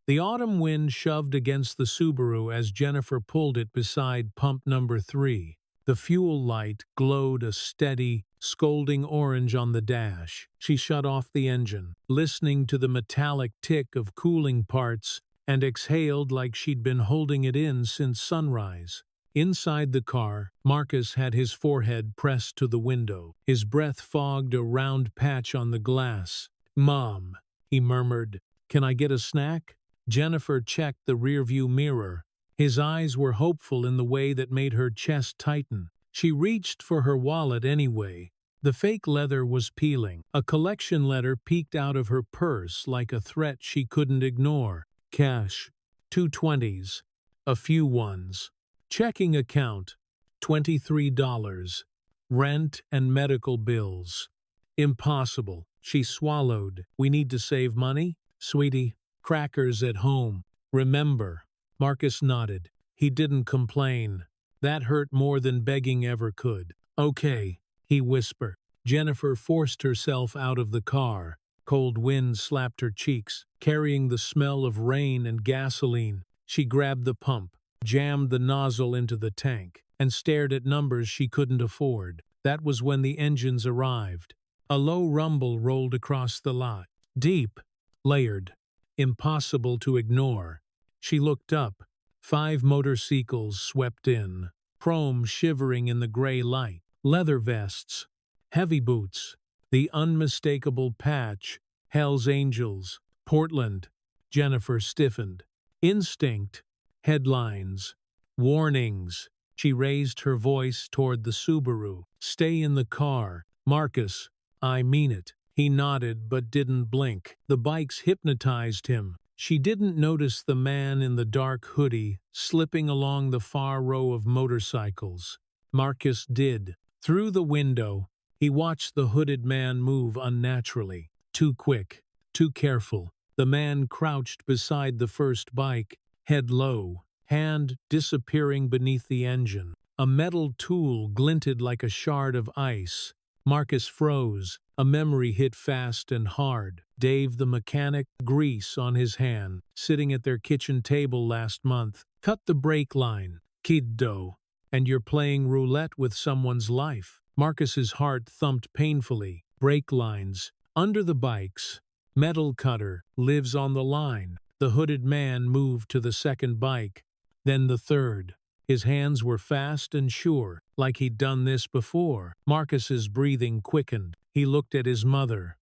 The autumn wind shoved against the Subaru as Jennifer pulled it beside pump number 3. The fuel light glowed a steady, scolding orange on the dash. She shut off the engine, listening to the metallic tick of cooling parts, and exhaled like she'd been holding it in since sunrise. Inside the car, Marcus had his forehead pressed to the window. His breath fogged a round patch on the glass. "Mom," he murmured, "can I get a snack?" Jennifer checked the rearview mirror. His eyes were hopeful in the way that made her chest tighten. She reached for her wallet anyway. The fake leather was peeling. A collection letter peeked out of her purse like a threat she couldn't ignore. Cash, 2 20s, a few ones. Checking account, $23. Rent and medical bills. Impossible. She swallowed. "We need to save money, sweetie. Crackers at home. Remember." Marcus nodded. He didn't complain. That hurt more than begging ever could. "Okay," he whispered. Jennifer forced herself out of the car. Cold wind slapped her cheeks, carrying the smell of rain and gasoline. She grabbed the pump, jammed the nozzle into the tank, and stared at numbers she couldn't afford. That was when the engines arrived. A low rumble rolled across the lot. Deep, layered, impossible to ignore. She looked up. 5 motorcycles swept in, chrome shivering in the gray light. Leather vests, heavy boots, the unmistakable patch, Hell's Angels, Portland. Jennifer stiffened. Instinct, headlines, warnings. She raised her voice toward the Subaru. "Stay in the car, Marcus. I mean it." He nodded but didn't blink. The bikes hypnotized him. She didn't notice the man in the dark hoodie slipping along the far row of motorcycles. Marcus did. Through the window, he watched the hooded man move unnaturally. Too quick, too careful. The man crouched beside the first bike, head low, hand disappearing beneath the engine. A metal tool glinted like a shard of ice. Marcus froze. A memory hit fast and hard. Dave the mechanic, grease on his hand, sitting at their kitchen table last month. "Cut the brake line, kiddo, and you're playing roulette with someone's life." Marcus's heart thumped painfully. Brake lines, under the bikes. Metal cutter, lives on the line. The hooded man moved to the second bike, then the third. His hands were fast and sure, like he'd done this before. Marcus's breathing quickened. He looked at his mother.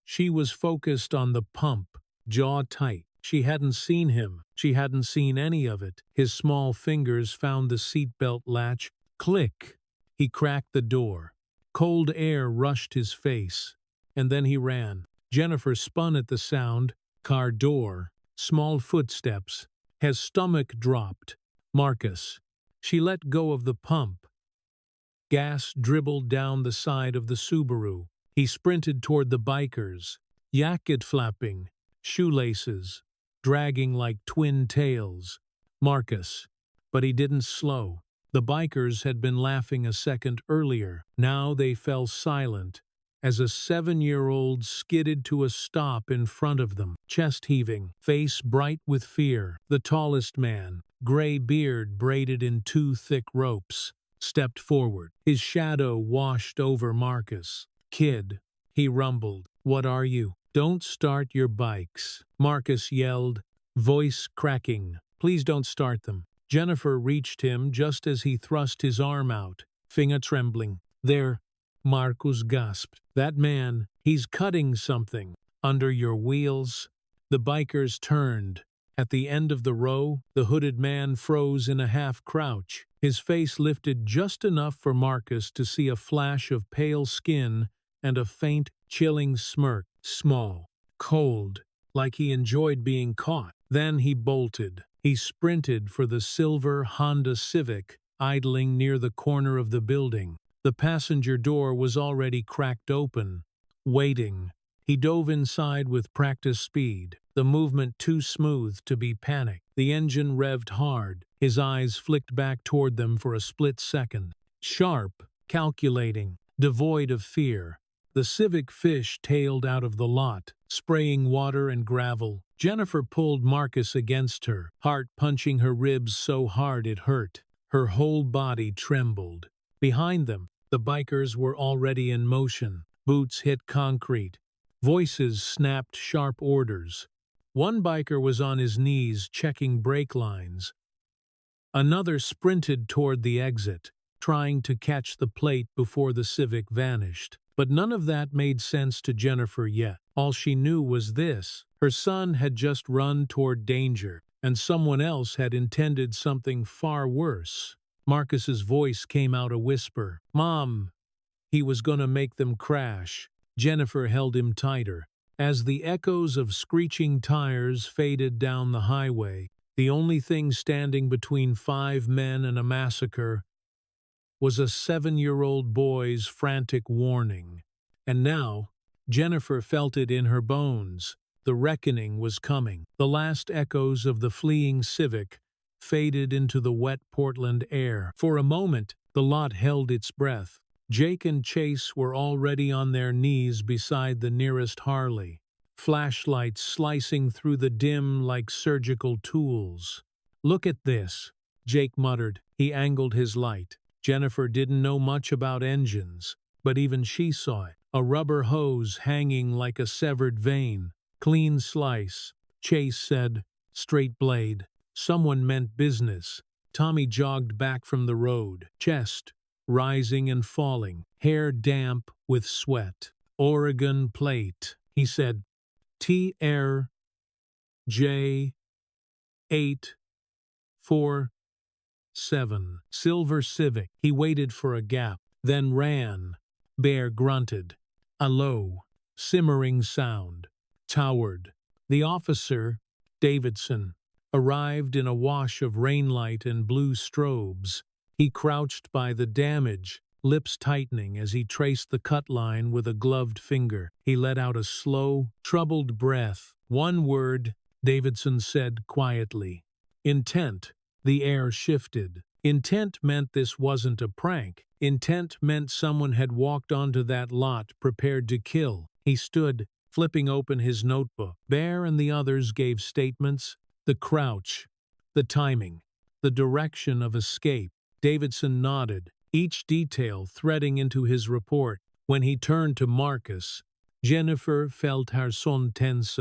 She was focused on the pump, jaw tight. She hadn't seen him. She hadn't seen any of it. His small fingers found the seatbelt latch. Click! He cracked the door. Cold air rushed his face. And then he ran. Jennifer spun at the sound. Car door. Small footsteps. His stomach dropped. Marcus. She let go of the pump. Gas dribbled down the side of the Subaru. He sprinted toward the bikers. Jacket flapping. Shoelaces. Dragging like twin tails. Marcus. But he didn't slow. The bikers had been laughing a second earlier. Now they fell silent as a 7-year-old skidded to a stop in front of them, chest heaving, face bright with fear. The tallest man, gray beard braided in 2 thick ropes, stepped forward. His shadow washed over Marcus. "Kid," he rumbled, "what are you?" "Don't start your bikes," Marcus yelled, voice cracking. "Please don't start them." Jennifer reached him just as he thrust his arm out, finger trembling. "There," Marcus gasped. "That man, he's cutting something under your wheels." The bikers turned. At the end of the row, the hooded man froze in a half-crouch. His face lifted just enough for Marcus to see a flash of pale skin and a faint, chilling smirk. Small, cold, like he enjoyed being caught. Then he bolted. He sprinted for the silver Honda Civic, idling near the corner of the building. The passenger door was already cracked open, waiting. He dove inside with practice speed, the movement too smooth to be panic. The engine revved hard. His eyes flicked back toward them for a split second. Sharp, calculating, devoid of fear. The Civic fish tailed out of the lot, spraying water and gravel. Jennifer pulled Marcus against her, heart punching her ribs so hard it hurt. Her whole body trembled. Behind them, the bikers were already in motion. Boots hit concrete. Voices snapped sharp orders. One biker was on his knees checking brake lines. Another sprinted toward the exit, trying to catch the plate before the Civic vanished. But none of that made sense to Jennifer yet. All she knew was this: her son had just run toward danger, and someone else had intended something far worse. Marcus's voice came out a whisper. "Mom!" He was gonna make them crash. Jennifer held him tighter. As the echoes of screeching tires faded down the highway, the only thing standing between 5 men and a massacre was a 7-year-old boy's frantic warning. And now, Jennifer felt it in her bones. The reckoning was coming. The last echoes of the fleeing Civic faded into the wet Portland air. For a moment, the lot held its breath. Jake and Chase were already on their knees beside the nearest Harley, flashlights slicing through the dim like surgical tools. "Look at this," Jake muttered. He angled his light. Jennifer didn't know much about engines, but even she saw it. A rubber hose hanging like a severed vein. "Clean slice," Chase said. "Straight blade." Someone meant business. Tommy jogged back from the road, chest rising and falling, hair damp with sweat. "Oregon plate," he said. "TRJ 847. Silver Civic." He waited for a gap, then ran. Bear grunted. A low, simmering sound towered. The officer, Davidson, arrived in a wash of rainlight and blue strobes. He crouched by the damage, lips tightening as he traced the cut line with a gloved finger. He let out a slow, troubled breath. "One word," Davidson said quietly. "Intent." The air shifted. Intent meant this wasn't a prank. Intent meant someone had walked onto that lot prepared to kill. He stood, flipping open his notebook. Bear and the others gave statements. The crouch, the timing, the direction of escape. Davidson nodded, each detail threading into his report. When he turned to Marcus, Jennifer felt her son tense,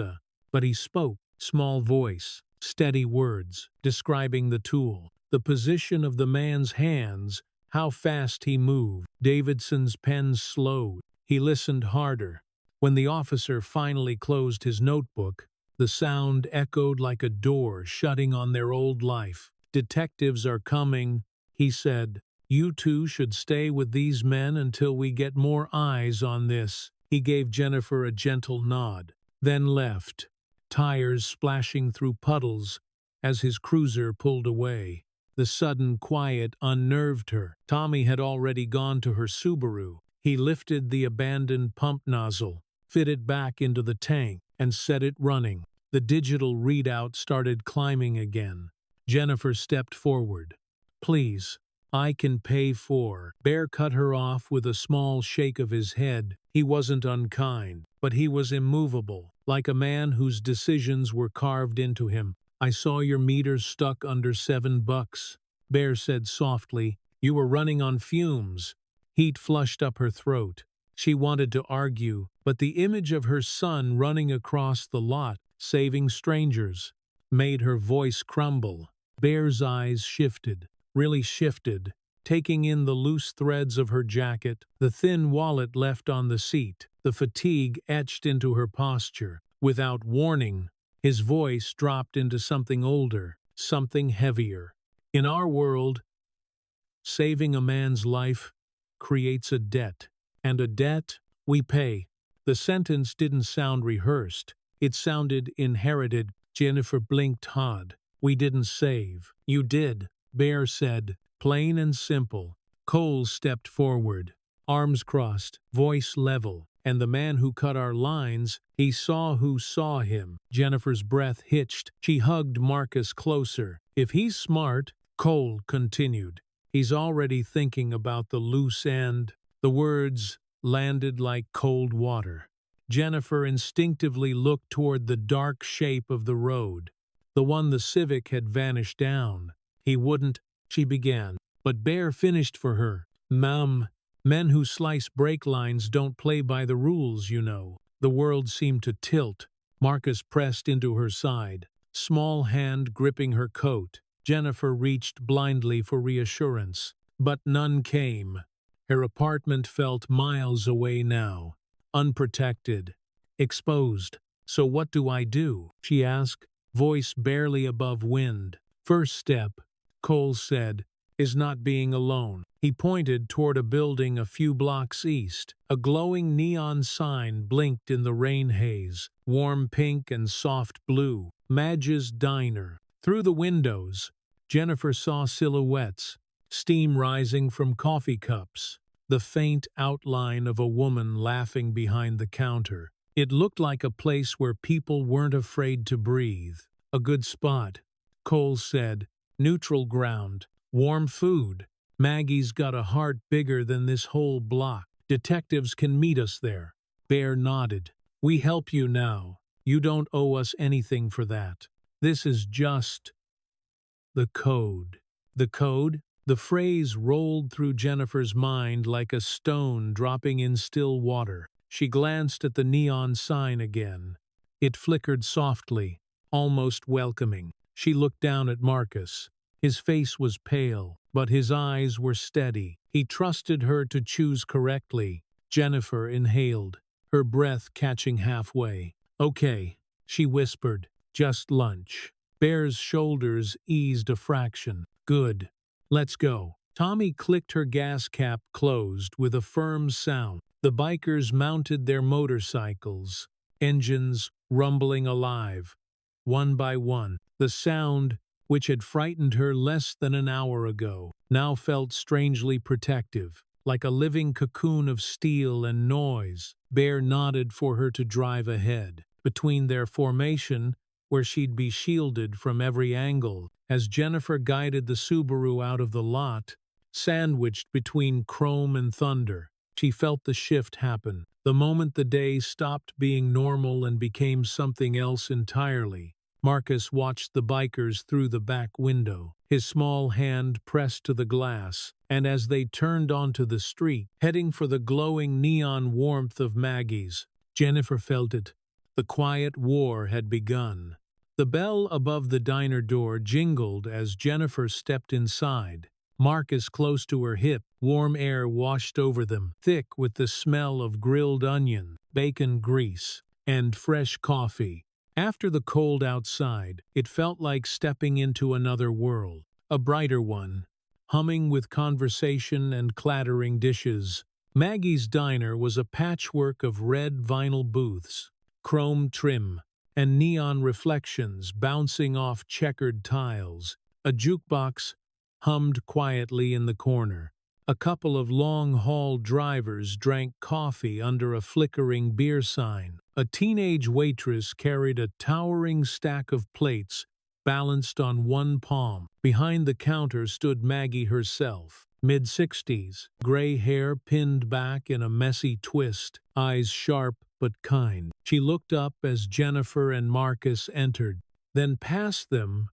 but he spoke, small voice, steady words, describing the tool, the position of the man's hands, how fast he moved. Davidson's pen slowed. He listened harder. When the officer finally closed his notebook, the sound echoed like a door shutting on their old life. "Detectives are coming," he said. "You two should stay with these men until we get more eyes on this." He gave Jennifer a gentle nod, then left, tires splashing through puddles as his cruiser pulled away. The sudden quiet unnerved her. Tommy had already gone to her Subaru. He lifted the abandoned pump nozzle, fit it back into the tank, and set it running. The digital readout started climbing again. Jennifer stepped forward. "Please, I can pay for." Bear cut her off with a small shake of his head. He wasn't unkind, but he was immovable, like a man whose decisions were carved into him. "I saw your meter stuck under $7. Bear said softly. "You were running on fumes." Heat flushed up her throat. She wanted to argue, but the image of her son running across the lot, saving strangers, made her voice crumble. Bear's eyes shifted, really shifted, taking in the loose threads of her jacket, the thin wallet left on the seat, the fatigue etched into her posture. Without warning, his voice dropped into something older, something heavier. "In our world, saving a man's life creates a debt, and a debt we pay." The sentence didn't sound rehearsed. It sounded inherited. Jennifer blinked hard. "We didn't save." "You did," Bear said, plain and simple. Cole stepped forward, arms crossed, voice level. "And the man who cut our lines, he saw who saw him." Jennifer's breath hitched. She hugged Marcus closer. "If he's smart," Cole continued, "he's already thinking about the loose end." The words landed like cold water. Jennifer instinctively looked toward the dark shape of the road, the one the Civic had vanished down. He wouldn't, she began, but Bear finished for her. Ma'am, men who slice brake lines don't play by the rules, you know. The world seemed to tilt. Marcus pressed into her side, small hand gripping her coat. Jennifer reached blindly for reassurance, but none came. Her apartment felt miles away now, unprotected, exposed. So what do I do? She asked, voice barely above wind. First step, Cole said, is not being alone. He pointed toward a building a few blocks east. A glowing neon sign blinked in the rain haze, warm pink and soft blue. Madge's Diner. Through the windows, Jennifer saw silhouettes, steam rising from coffee cups, the faint outline of a woman laughing behind the counter. It looked like a place where people weren't afraid to breathe. A good spot, Cole said. Neutral ground, warm food. Maggie's got a heart bigger than this whole block. Detectives can meet us there. Bear nodded. We help you now. You don't owe us anything for that. This is just the code. The code? The phrase rolled through Jennifer's mind like a stone dropping in still water. She glanced at the neon sign again. It flickered softly, almost welcoming. She looked down at Marcus. His face was pale, but his eyes were steady. He trusted her to choose correctly. Jennifer inhaled, her breath catching halfway. Okay, she whispered, just lunch. Bear's shoulders eased a fraction. Good. Let's go. Tommy clicked her gas cap closed with a firm sound. The bikers mounted their motorcycles, engines rumbling alive. One by one, the sound, which had frightened her less than an hour ago, now felt strangely protective, like a living cocoon of steel and noise. Bear nodded for her to drive ahead. Between their formation, where she'd be shielded from every angle, as Jennifer guided the Subaru out of the lot, sandwiched between chrome and thunder, she felt the shift happen. The moment the day stopped being normal and became something else entirely. Marcus watched the bikers through the back window, his small hand pressed to the glass, and as they turned onto the street, heading for the glowing neon warmth of Maggie's, Jennifer felt it. The quiet war had begun. The bell above the diner door jingled as Jennifer stepped inside. Marcus close to her hip, warm air washed over them, thick with the smell of grilled onion, bacon grease, and fresh coffee. After the cold outside, it felt like stepping into another world, a brighter one, humming with conversation and clattering dishes. Maggie's Diner was a patchwork of red vinyl booths, chrome trim, and neon reflections bouncing off checkered tiles. A jukebox hummed quietly in the corner. A couple of long-haul drivers drank coffee under a flickering beer sign. A teenage waitress carried a towering stack of plates balanced on one palm. Behind the counter stood Maggie herself, mid-60s, gray hair pinned back in a messy twist, eyes sharp but kind. She looked up as Jennifer and Marcus entered, then past them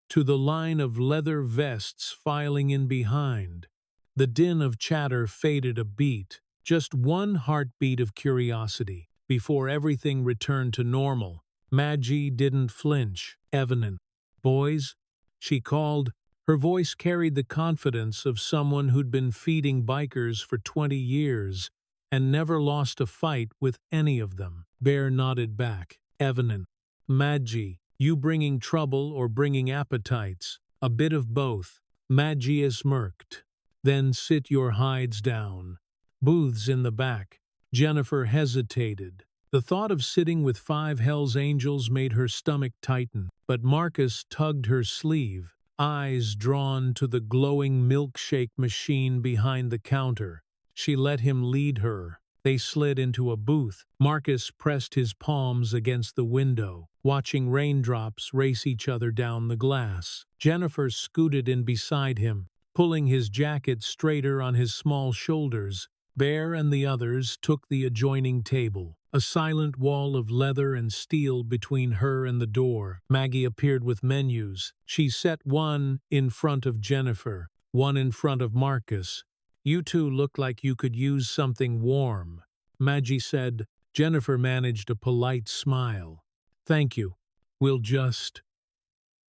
to the line of leather vests filing in behind. The din of chatter faded a beat, just one heartbeat of curiosity. Before everything returned to normal, Maggie didn't flinch. Evelyn, boys, she called. Her voice carried the confidence of someone who'd been feeding bikers for 20 years and never lost a fight with any of them. Bear nodded back. Evelyn, Maggie, you bringing trouble or bringing appetites? A bit of both. Maggie smirked. Then sit your hides down. Booths in the back. Jennifer hesitated. The thought of sitting with 5 Hells Angels made her stomach tighten, but Marcus tugged her sleeve, eyes drawn to the glowing milkshake machine behind the counter. She let him lead her. They slid into a booth. Marcus pressed his palms against the window, watching raindrops race each other down the glass. Jennifer scooted in beside him, pulling his jacket straighter on his small shoulders. Bear and the others took the adjoining table, a silent wall of leather and steel between her and the door. Maggie appeared with menus. She set one in front of Jennifer, one in front of Marcus. "You two look like you could use something warm," Maggie said. Jennifer managed a polite smile. "Thank you. We'll just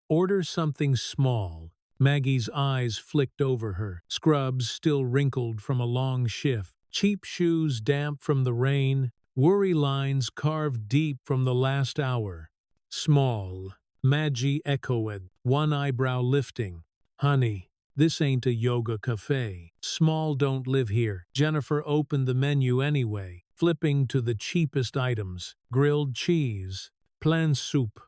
order something small." Maggie's eyes flicked over her, scrubs still wrinkled from a long shift, cheap shoes damp from the rain, worry lines carved deep from the last hour. "Small," Maggie echoed, one eyebrow lifting. "Honey, this ain't a yoga cafe. Small don't live here." Jennifer opened the menu anyway, flipping to the cheapest items: grilled cheese, plain soup,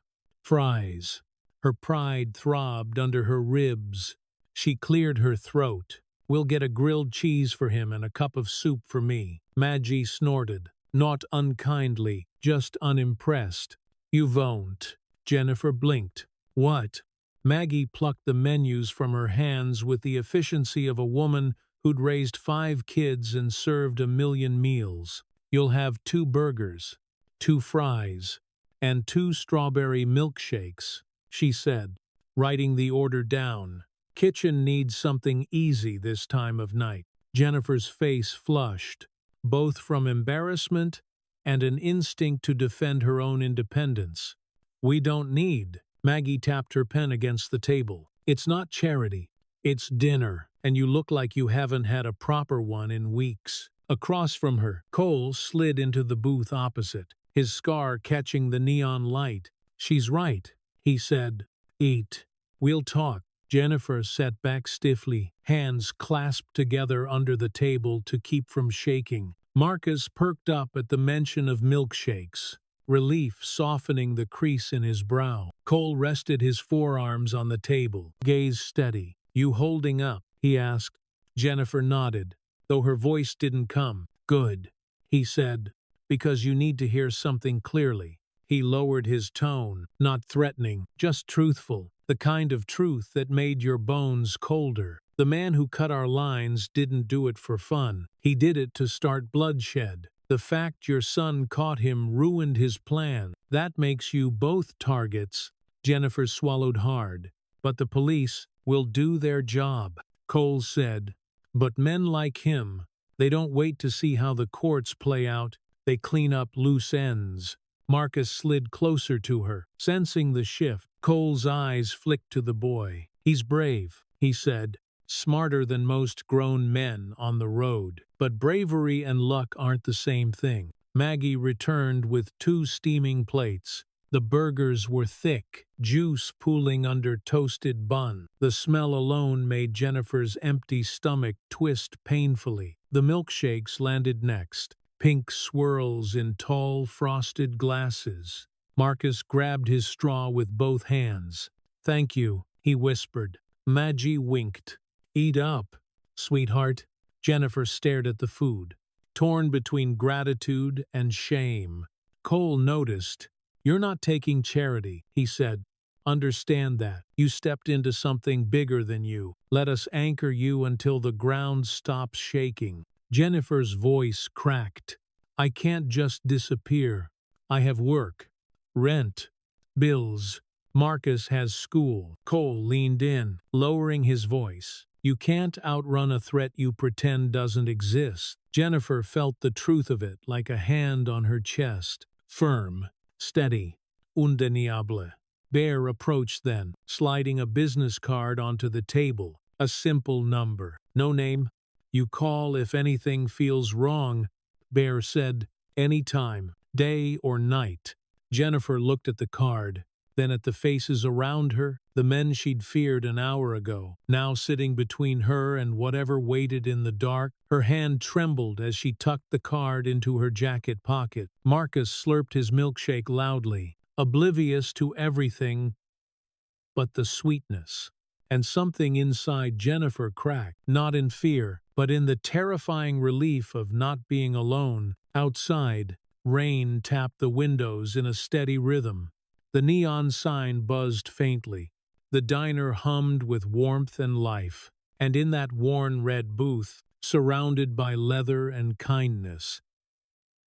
fries. Her pride throbbed under her ribs. She cleared her throat. "We'll get a grilled cheese for him and a cup of soup for me." Maggie snorted, not unkindly, just unimpressed. "You won't." Jennifer blinked. "What?" Maggie plucked the menus from her hands with the efficiency of a woman who'd raised 5 kids and served 1,000,000 meals. "You'll have 2 burgers, 2 fries, and 2 strawberry milkshakes," she said, writing the order down. "Kitchen needs something easy this time of night." Jennifer's face flushed, both from embarrassment and an instinct to defend her own independence. "We don't need." Maggie tapped her pen against the table. "It's not charity. It's dinner, and you look like you haven't had a proper one in weeks." Across from her, Cole slid into the booth opposite, his scar catching the neon light. "She's right," he said. "Eat. We'll talk." Jennifer sat back stiffly, hands clasped together under the table to keep from shaking. Marcus perked up at the mention of milkshakes, relief softening the crease in his brow. Cole rested his forearms on the table, gaze steady. "You holding up?" he asked. Jennifer nodded, though her voice didn't come. "Good," he said, "because you need to hear something clearly." He lowered his tone, not threatening, just truthful, the kind of truth that made your bones colder. "The man who cut our lines didn't do it for fun. He did it to start bloodshed. The fact your son caught him ruined his plan. That makes you both targets." Jennifer swallowed hard. "But the police will do their job," Cole said. "But men like him, they don't wait to see how the courts play out. They clean up loose ends." Marcus slid closer to her, sensing the shift. Cole's eyes flicked to the boy. "He's brave," he said, "smarter than most grown men on the road. But bravery and luck aren't the same thing." Maggie returned with 2 steaming plates. The burgers were thick, juice pooling under toasted bun. The smell alone made Jennifer's empty stomach twist painfully. The milkshakes landed next, pink swirls in tall, frosted glasses. Marcus grabbed his straw with both hands. "Thank you," he whispered. Maggie winked. "Eat up, sweetheart." Jennifer stared at the food, torn between gratitude and shame. Cole noticed. "You're not taking charity," he said. "Understand that. You stepped into something bigger than you. Let us anchor you until the ground stops shaking." Jennifer's voice cracked. "I can't just disappear. I have work, rent, bills. Marcus has school." Cole leaned in, lowering his voice. "You can't outrun a threat you pretend doesn't exist." Jennifer felt the truth of it like a hand on her chest. Firm, steady, undeniable. Bear approached then, sliding a business card onto the table. A simple number. "No name. You call if anything feels wrong," Bear said. "Any time, day or night." Jennifer looked at the card, then at the faces around her, the men she'd feared an hour ago, now sitting between her and whatever waited in the dark. Her hand trembled as she tucked the card into her jacket pocket. Marcus slurped his milkshake loudly, oblivious to everything but the sweetness. And something inside Jennifer cracked, not in fear, but in the terrifying relief of not being alone. Outside, rain tapped the windows in a steady rhythm. The neon sign buzzed faintly. The diner hummed with warmth and life. And in that worn red booth, surrounded by leather and kindness.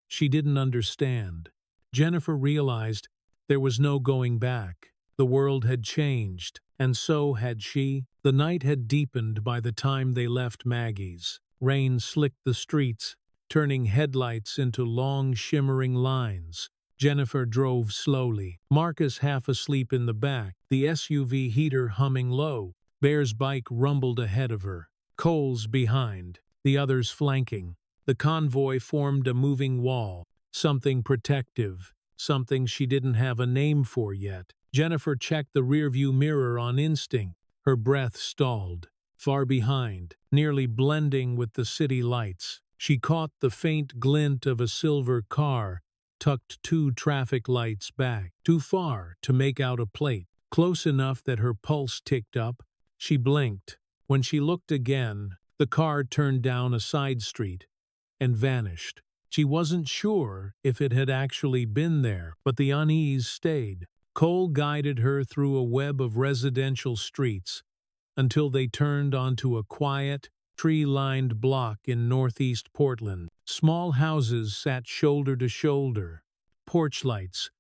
She didn't understand. Jennifer realized there was no going back. The world had changed, and so had she. The night had deepened by the time they left Maggie's. Rain slicked the streets, turning headlights into long, shimmering lines. Jennifer drove slowly, Marcus half asleep in the back, the SUV heater humming low. Bear's bike rumbled ahead of her, Cole's behind, the others flanking. The convoy formed a moving wall, something protective, something she didn't have a name for yet. Jennifer checked the rearview mirror on instinct. Her breath stalled. Far behind, nearly blending with the city lights, she caught the faint glint of a silver car, tucked 2 traffic lights back, too far to make out a plate, close enough that her pulse ticked up. She blinked. When she looked again, the car turned down a side street and vanished. She wasn't sure if it had actually been there, but the unease stayed. Cole guided her through a web of residential streets until they turned onto a quiet, tree-lined block in northeast Portland. Small houses sat shoulder to shoulder, porch lights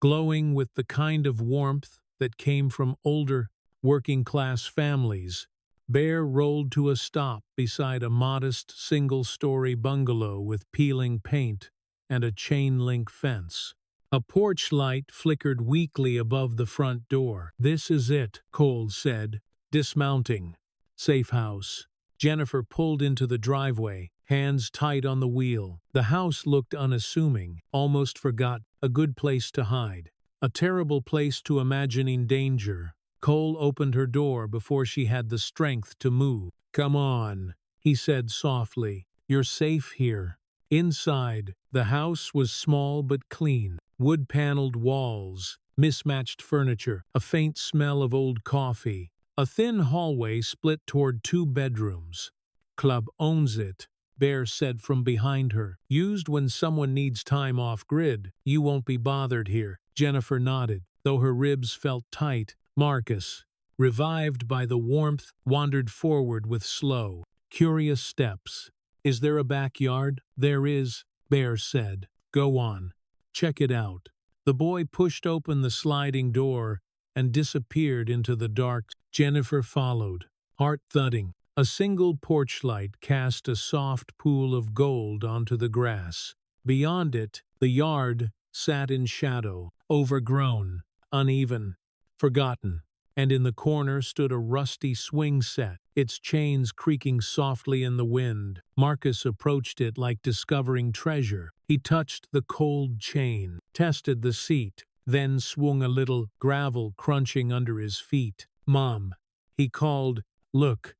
glowing with the kind of warmth that came from older, working-class families. Bear rolled to a stop beside a modest single-story bungalow with peeling paint and a chain-link fence. A porch light flickered weakly above the front door. "This is it," Cole said, dismounting. "Safe house." Jennifer pulled into the driveway, hands tight on the wheel. The house looked unassuming, almost forgotten. A good place to hide. A terrible place to imagining danger. Cole opened her door before she had the strength to move. "Come on," he said softly. "You're safe here." Inside, the house was small but clean. Wood-paneled walls, mismatched furniture, a faint smell of old coffee. A thin hallway split toward 2 bedrooms. "Club owns it," Bear said from behind her. "Used when someone needs time off-grid. You won't be bothered here." Jennifer nodded, though her ribs felt tight. Marcus, revived by the warmth, wandered forward with slow, curious steps. "Is there a backyard?" "There is," Bear said. "Go on. Check it out." The boy pushed open the sliding door and disappeared into the dark. Jennifer followed, heart thudding. A single porch light cast a soft pool of gold onto the grass. Beyond it, the yard sat in shadow, overgrown, uneven, forgotten, and in the corner stood a rusty swing set, its chains creaking softly in the wind. Marcus approached it like discovering treasure. He touched the cold chain, tested the seat, then swung a little, gravel crunching under his feet. "Mom," he called, "look,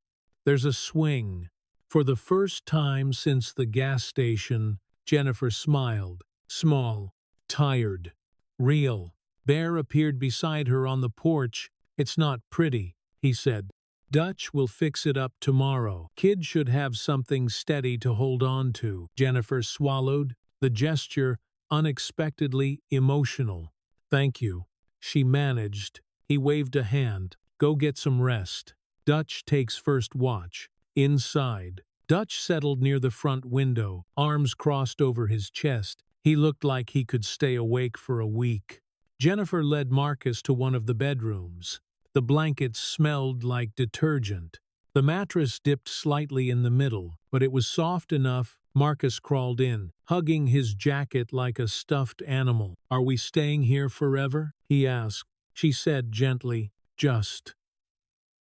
there's a swing." For the first time since the gas station, Jennifer smiled. Small, tired, real. Bear appeared beside her on the porch. "It's not pretty," he said. "Dutch will fix it up tomorrow. Kid should have something steady to hold on to." Jennifer swallowed, the gesture unexpectedly emotional. "Thank you," she managed. He waved a hand. "Go get some rest. Dutch takes first watch." Inside, Dutch settled near the front window, arms crossed over his chest. He looked like he could stay awake for a week. Jennifer led Marcus to one of the bedrooms. The blankets smelled like detergent. The mattress dipped slightly in the middle, but it was soft enough. Marcus crawled in, hugging his jacket like a stuffed animal. "Are we staying here forever?" he asked. She said gently, "Just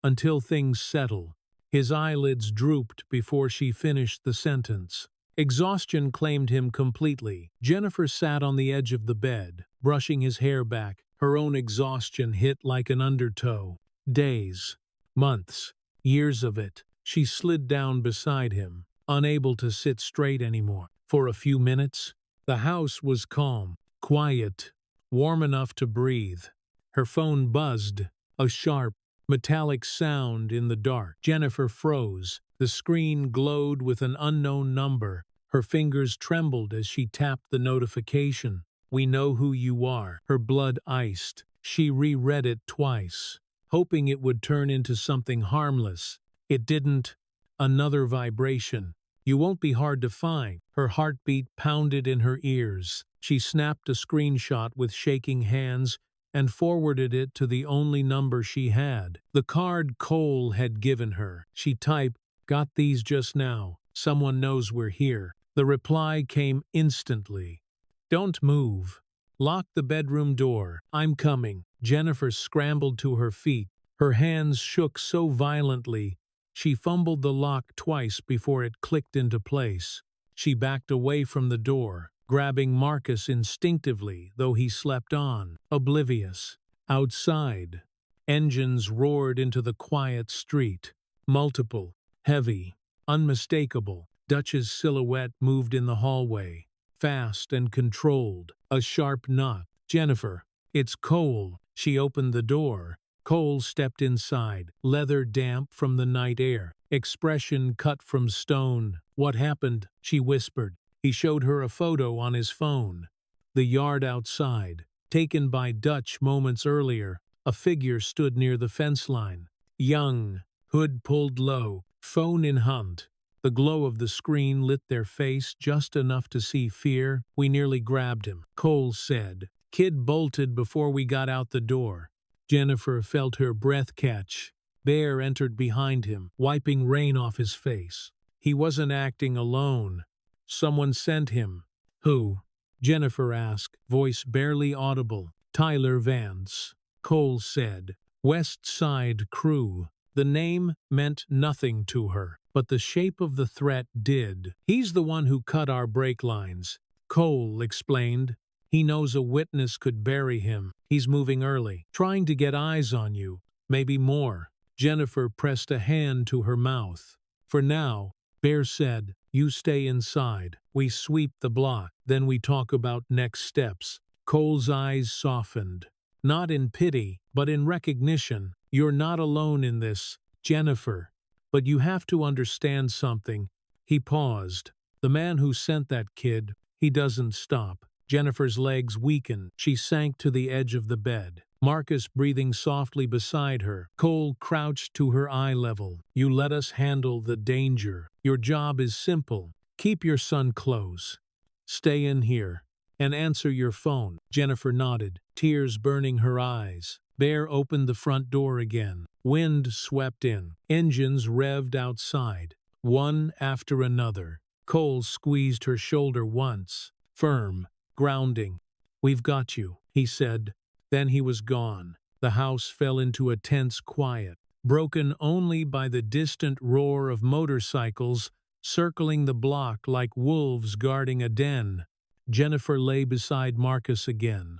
until things settle." His eyelids drooped before she finished the sentence. Exhaustion claimed him completely. Jennifer sat on the edge of the bed, brushing his hair back. Her own exhaustion hit like an undertow. Days, months, years of it. She slid down beside him, unable to sit straight anymore. For a few minutes, the house was calm, quiet, warm enough to breathe. Her phone buzzed, a sharp, metallic sound in the dark. Jennifer froze. The screen glowed with an unknown number. Her fingers trembled as she tapped the notification. "We know who you are." Her blood iced. She reread it twice, hoping it would turn into something harmless. It didn't. Another vibration. You won't be hard to find. Her heartbeat pounded in her ears. She snapped a screenshot with shaking hands and forwarded it to the only number she had. The card Cole had given her. She typed, "Got these just now. Someone knows we're here." The reply came instantly. "Don't move. Lock the bedroom door. I'm coming." Jennifer scrambled to her feet. Her hands shook so violently, she fumbled the lock twice before it clicked into place. She backed away from the door, grabbing Marcus instinctively, though he slept on, oblivious. Outside, engines roared into the quiet street. Multiple, heavy, unmistakable. Dutch's silhouette moved in the hallway, fast and controlled. A sharp knock. "Jennifer, it's Cole." She opened the door. Cole stepped inside, leather damp from the night air, expression cut from stone. "What happened?" she whispered. He showed her a photo on his phone. The yard outside, taken by Dutch moments earlier. A figure stood near the fence line. Young, hood pulled low, phone in hand. The glow of the screen lit their face just enough to see fear. "We nearly grabbed him," Cole said. "Kid bolted before we got out the door." Jennifer felt her breath catch. Bear entered behind him, wiping rain off his face. He wasn't acting alone. Someone sent him. "Who?" Jennifer asked, voice barely audible. "Tyler Vance," Cole said. "West Side Crew." The name meant nothing to her, but the shape of the threat did. "He's the one who cut our brake lines," Cole explained. "He knows a witness could bury him. He's moving early, trying to get eyes on you, maybe more." Jennifer pressed a hand to her mouth. "For now," Bear said, "you stay inside. We sweep the block, then we talk about next steps." Cole's eyes softened, not in pity, but in recognition. "You're not alone in this, Jennifer. But you have to understand something." He paused. "The man who sent that kid, he doesn't stop." Jennifer's legs weakened. She sank to the edge of the bed. Marcus breathing softly beside her. Cole crouched to her eye level. "You let us handle the danger. Your job is simple. Keep your son close. Stay in here. And answer your phone." Jennifer nodded, tears burning her eyes. Bear opened the front door again. Wind swept in. Engines revved outside, one after another. Cole squeezed her shoulder once. Firm. Grounding. "We've got you," he said. Then he was gone. The house fell into a tense quiet, broken only by the distant roar of motorcycles circling the block like wolves guarding a den. Jennifer lay beside Marcus again,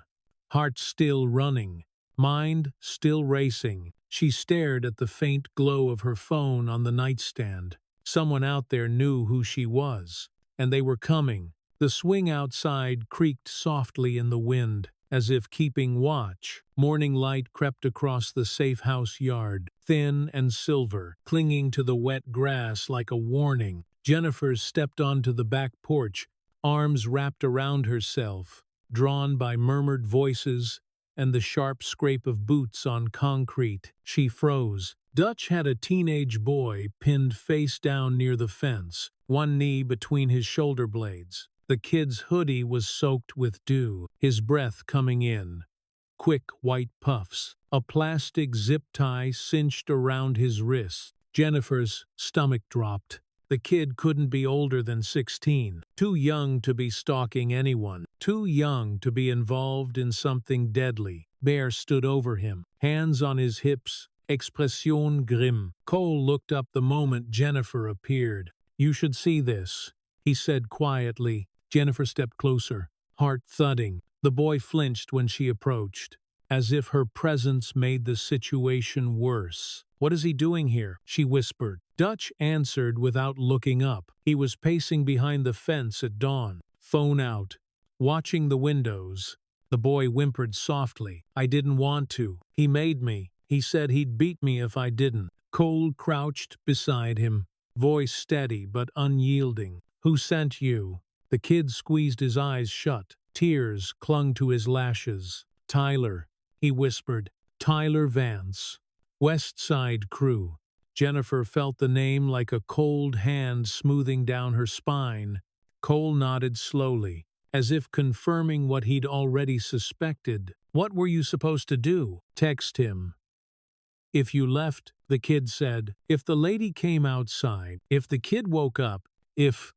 heart still running, mind still racing. She stared at the faint glow of her phone on the nightstand. Someone out there knew who she was, and they were coming. The swing outside creaked softly in the wind, as if keeping watch. Morning light crept across the safe house yard, thin and silver, clinging to the wet grass like a warning. Jennifer stepped onto the back porch, arms wrapped around herself, drawn by murmured voices and the sharp scrape of boots on concrete. She froze. Dutch had a teenage boy pinned face down near the fence, one knee between his shoulder blades. The kid's hoodie was soaked with dew, his breath coming in. Quick white puffs. A plastic zip tie cinched around his wrist. Jennifer's stomach dropped. The kid couldn't be older than 16. Too young to be stalking anyone. Too young to be involved in something deadly. Bear stood over him, hands on his hips, expression grim. Cole looked up the moment Jennifer appeared. "You should see this," he said quietly. Jennifer stepped closer, heart thudding. The boy flinched when she approached, as if her presence made the situation worse. "What is he doing here?" she whispered. Dutch answered without looking up. He was pacing behind the fence at dawn, phone out, watching the windows. The boy whimpered softly. "I didn't want to. He made me. He said he'd beat me if I didn't." Cole crouched beside him, voice steady but unyielding. "Who sent you?" The kid squeezed his eyes shut. Tears clung to his lashes. "Tyler," he whispered. "Tyler Vance. West Side Crew." Jennifer felt the name like a cold hand smoothing down her spine. Cole nodded slowly, as if confirming what he'd already suspected. What were you supposed to do? Text him. If you left, the kid said. If the lady came outside, if the kid woke up, if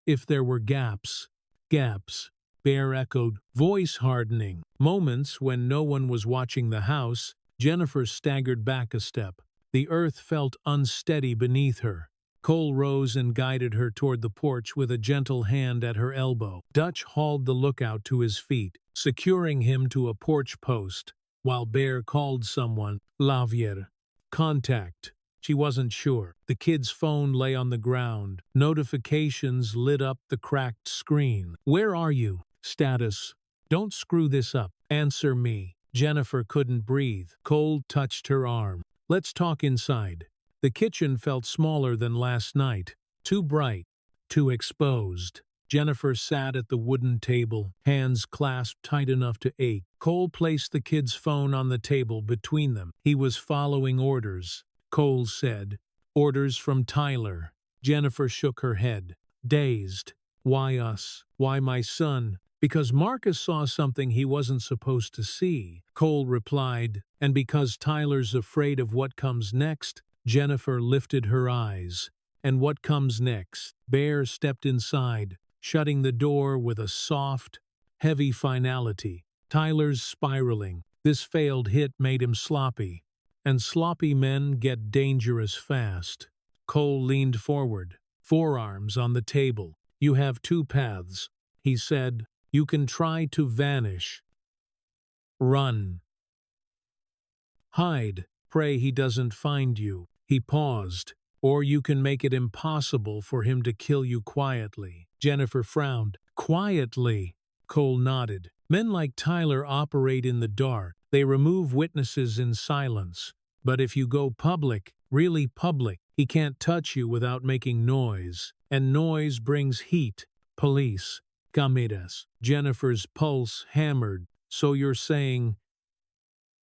there were gaps. Gaps, Bear echoed, voice hardening. Moments when no one was watching the house, Jennifer staggered back a step. The earth felt unsteady beneath her. Cole rose and guided her toward the porch with a gentle hand at her elbow. Dutch hauled the lookout to his feet, securing him to a porch post, while Bear called someone. Lavier. Contact. She wasn't sure. The kid's phone lay on the ground. Notifications lit up the cracked screen. Where are you? Status. Don't screw this up. Answer me. Jennifer couldn't breathe. Cole touched her arm. Let's talk inside. The kitchen felt smaller than last night. Too bright. Too exposed. Jennifer sat at the wooden table, hands clasped tight enough to ache. Cole placed the kid's phone on the table between them. He was following orders. Cole said, orders from Tyler. Jennifer shook her head, dazed. Why us? Why my son? Because Marcus saw something he wasn't supposed to see, Cole replied, and because Tyler's afraid of what comes next. Jennifer lifted her eyes. And what comes next? Bear stepped inside, shutting the door with a soft, heavy finality. Tyler's spiraling. This failed hit made him sloppy. And sloppy men get dangerous fast. Cole leaned forward, forearms on the table. You have two paths, he said. You can try to vanish. Run. Hide. Pray he doesn't find you. He paused. Or you can make it impossible for him to kill you quietly. Jennifer frowned. Quietly. Cole nodded. Men like Tyler operate in the dark. They remove witnesses in silence. But if you go public, really public, he can't touch you without making noise. And noise brings heat. Police. Cámaras. Jennifer's pulse hammered. So you're saying,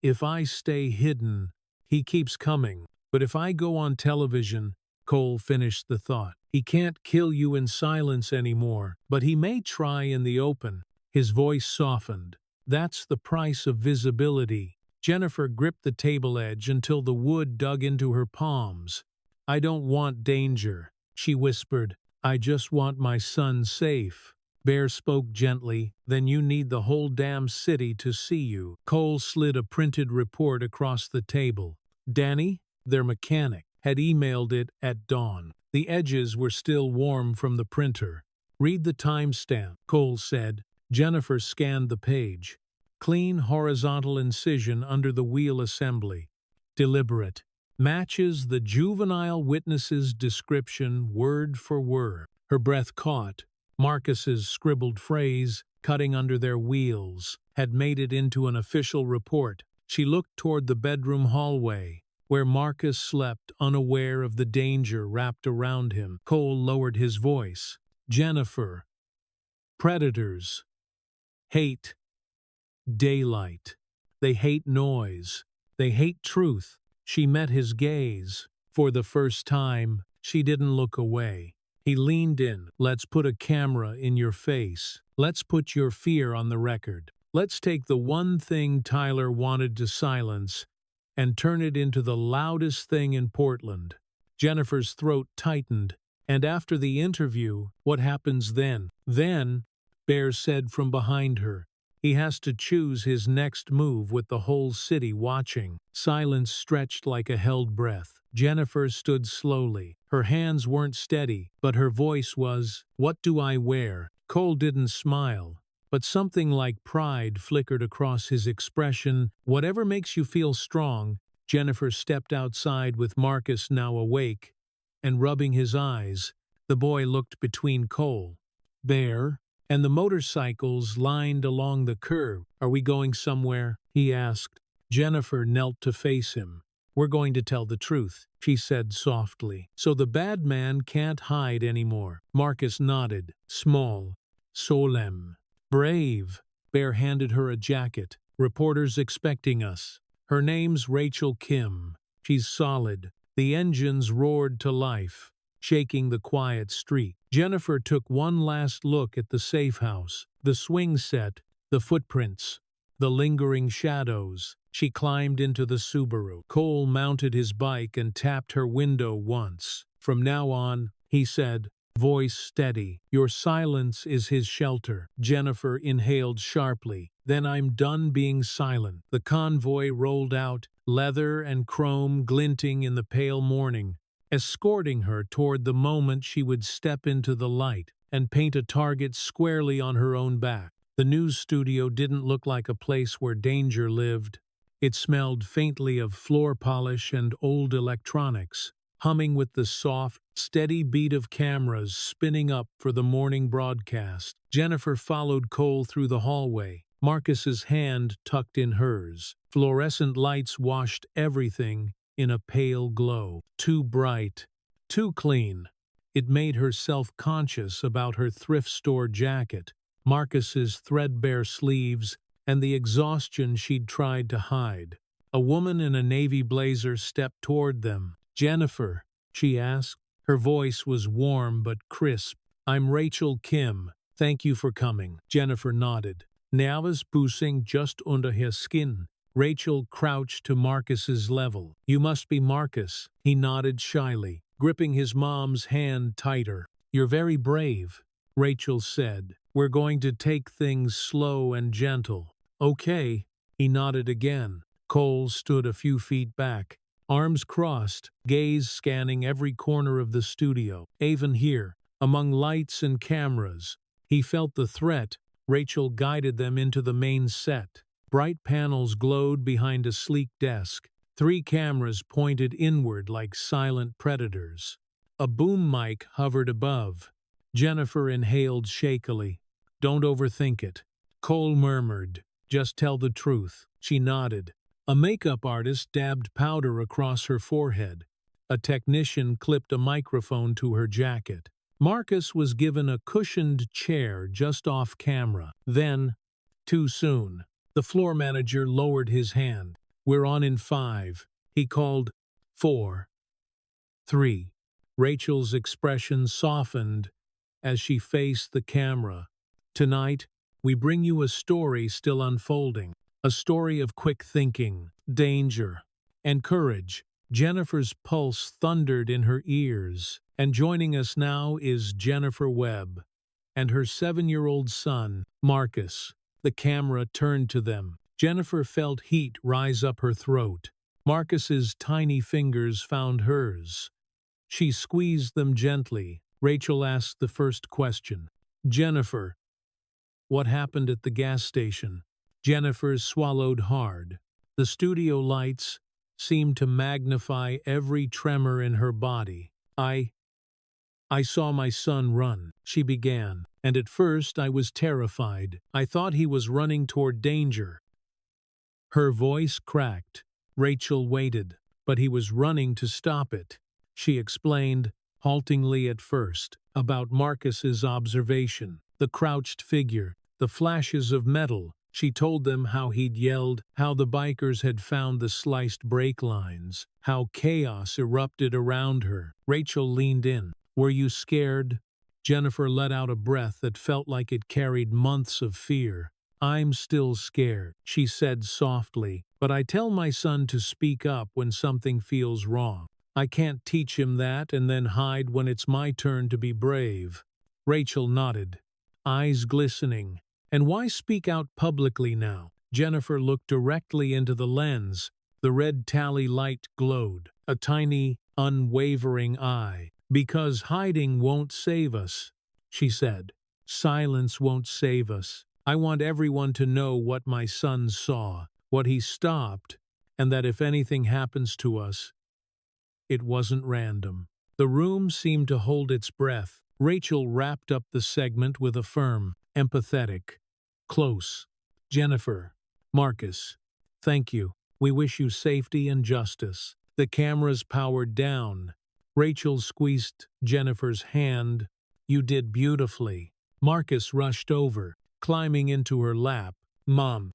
if I stay hidden, he keeps coming. But if I go on television, Cole finished the thought. He can't kill you in silence anymore, but he may try in the open. His voice softened. That's the price of visibility. Jennifer gripped the table edge until the wood dug into her palms. I don't want danger, she whispered. I just want my son safe. Bear spoke gently. Then you need the whole damn city to see you. Cole slid a printed report across the table. Danny, their mechanic, had emailed it at dawn. The edges were still warm from the printer. Read the timestamp, Cole said. Jennifer scanned the page. Clean horizontal incision under the wheel assembly. Deliberate. Matches the juvenile witness's description word for word. Her breath caught. Marcus's scribbled phrase, cutting under their wheels, had made it into an official report. She looked toward the bedroom hallway, where Marcus slept, unaware of the danger wrapped around him. Cole lowered his voice. Jennifer. Predators. Hate. Daylight. They hate noise. They hate truth. She met his gaze. For the first time, she didn't look away. He leaned in. Let's put a camera in your face. Let's put your fear on the record. Let's take the one thing Tyler wanted to silence and turn it into the loudest thing in Portland. Jennifer's throat tightened. And after the interview, what happens then? Then, Bear said from behind her, he has to choose his next move with the whole city watching. Silence stretched like a held breath. Jennifer stood slowly. Her hands weren't steady, but her voice was, what do I wear? Cole didn't smile, but something like pride flickered across his expression. Whatever makes you feel strong. Jennifer stepped outside with Marcus now awake and rubbing his eyes. The boy looked between Cole, Bear, and the motorcycles lined along the curb. Are we going somewhere? He asked. Jennifer knelt to face him. We're going to tell the truth, she said softly. So the bad man can't hide anymore. Marcus nodded. Small. Solemn. Brave. Bear handed her a jacket. Reporters expecting us. Her name's Rachel Kim. She's solid. The engines roared to life, shaking the quiet street. Jennifer took one last look at the safe house, the swing set, the footprints, the lingering shadows. She climbed into the Subaru. Cole mounted his bike and tapped her window once. "From now on," he said, voice steady, "your silence is his shelter." Jennifer inhaled sharply. "Then I'm done being silent." The convoy rolled out, leather and chrome glinting in the pale morning, escorting her toward the moment she would step into the light and paint a target squarely on her own back. The news studio didn't look like a place where danger lived. It smelled faintly of floor polish and old electronics, humming with the soft, steady beat of cameras spinning up for the morning broadcast. Jennifer followed Cole through the hallway, Marcus's hand tucked in hers. Fluorescent lights washed everything in a pale glow. Too bright, too clean. It made her self-conscious about her thrift store jacket, Marcus's threadbare sleeves, and the exhaustion she'd tried to hide. A woman in a navy blazer stepped toward them. "Jennifer," she asked. Her voice was warm but crisp. "I'm Rachel Kim. Thank you for coming." Jennifer nodded. "Nervous pusing just under her skin." Rachel crouched to Marcus's level. "You must be Marcus." He nodded shyly, gripping his mom's hand tighter. "You're very brave," Rachel said. "We're going to take things slow and gentle." "Okay." He nodded again. Cole stood a few feet back, arms crossed, gaze scanning every corner of the studio. Even here, among lights and cameras, he felt the threat. Rachel guided them into the main set. Bright panels glowed behind a sleek desk. 3 cameras pointed inward like silent predators. A boom mic hovered above. Jennifer inhaled shakily. "Don't overthink it." Cole murmured, "Just tell the truth." She nodded. A makeup artist dabbed powder across her forehead. A technician clipped a microphone to her jacket. Marcus was given a cushioned chair just off camera. Then, too soon, the floor manager lowered his hand. "We're on in 5. He called. 4. 3. Rachel's expression softened as she faced the camera. "Tonight, we bring you a story still unfolding. A story of quick thinking, danger, and courage." Jennifer's pulse thundered in her ears. "And joining us now is Jennifer Webb and her 7-year-old son, Marcus." The camera turned to them. Jennifer felt heat rise up her throat. Marcus's tiny fingers found hers. She squeezed them gently. Rachel asked the first question. "Jennifer, what happened at the gas station?" Jennifer swallowed hard. The studio lights seemed to magnify every tremor in her body. I saw my son run," she began, "and at first I was terrified. I thought he was running toward danger." Her voice cracked. Rachel waited, but he was running to stop it. She explained, haltingly at first, about Marcus's observation, the crouched figure, the flashes of metal. She told them how he'd yelled, how the bikers had found the sliced brake lines, how chaos erupted around her. Rachel leaned in. "Were you scared?" Jennifer let out a breath that felt like it carried months of fear. "I'm still scared," she said softly, "but I tell my son to speak up when something feels wrong. I can't teach him that and then hide when it's my turn to be brave." Rachel nodded, eyes glistening. "And why speak out publicly now?" Jennifer looked directly into the lens. The red tally light glowed, a tiny, unwavering eye. "Because hiding won't save us," she said. "Silence won't save us. I want everyone to know what my son saw, what he stopped, and that if anything happens to us, it wasn't random." The room seemed to hold its breath. Rachel wrapped up the segment with a firm, empathetic, close. "Jennifer, Marcus, thank you. We wish you safety and justice." The cameras powered down. Rachel squeezed Jennifer's hand. "You did beautifully." Marcus rushed over, climbing into her lap. "Mom,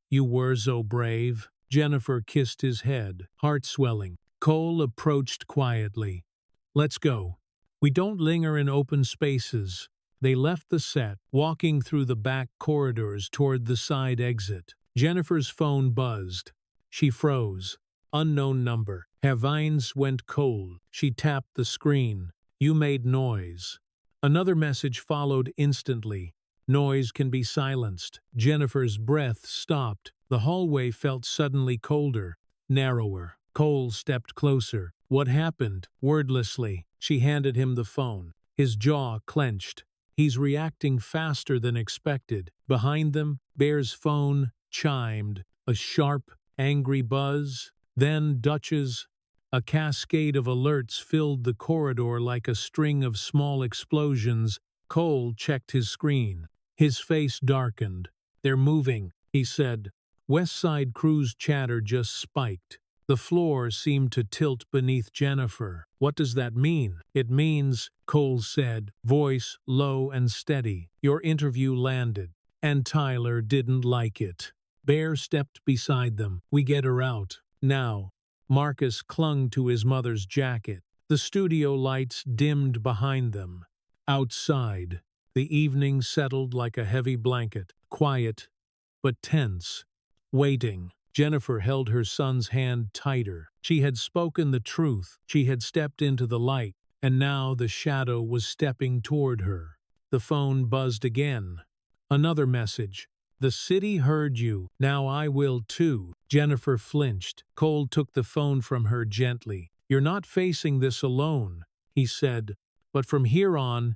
you were so brave." Jennifer kissed his head, heart swelling. Cole approached quietly. Let's go. We don't linger in open spaces. They left the set, walking through the back corridors toward the side exit. Jennifer's phone buzzed. She froze. Unknown number. Her veins went cold. She tapped the screen. You made noise. Another message followed instantly. Noise can be silenced. Jennifer's breath stopped. The hallway felt suddenly colder, narrower. Cole stepped closer. What happened? Wordlessly, she handed him the phone. His jaw clenched. He's reacting faster than expected. Behind them, Bear's phone chimed. A sharp, angry buzz. Then Dutch's. A cascade of alerts filled the corridor like a string of small explosions. Cole checked his screen. His face darkened. They're moving, he said. West Side Crew's chatter just spiked. The floor seemed to tilt beneath Jennifer. What does that mean? It means, Cole said, voice low and steady, your interview landed. And Tyler didn't like it. Bear stepped beside them. We get her out. Now. Marcus clung to his mother's jacket. The studio lights dimmed behind them. Outside, the evening settled like a heavy blanket, quiet, but tense. Waiting. Jennifer held her son's hand tighter. She had spoken the truth. She had stepped into the light, and now the shadow was stepping toward her. The phone buzzed again. Another message. The city heard you. Now I will too. Jennifer flinched. Cole took the phone from her gently. You're not facing this alone, he said. But from here on,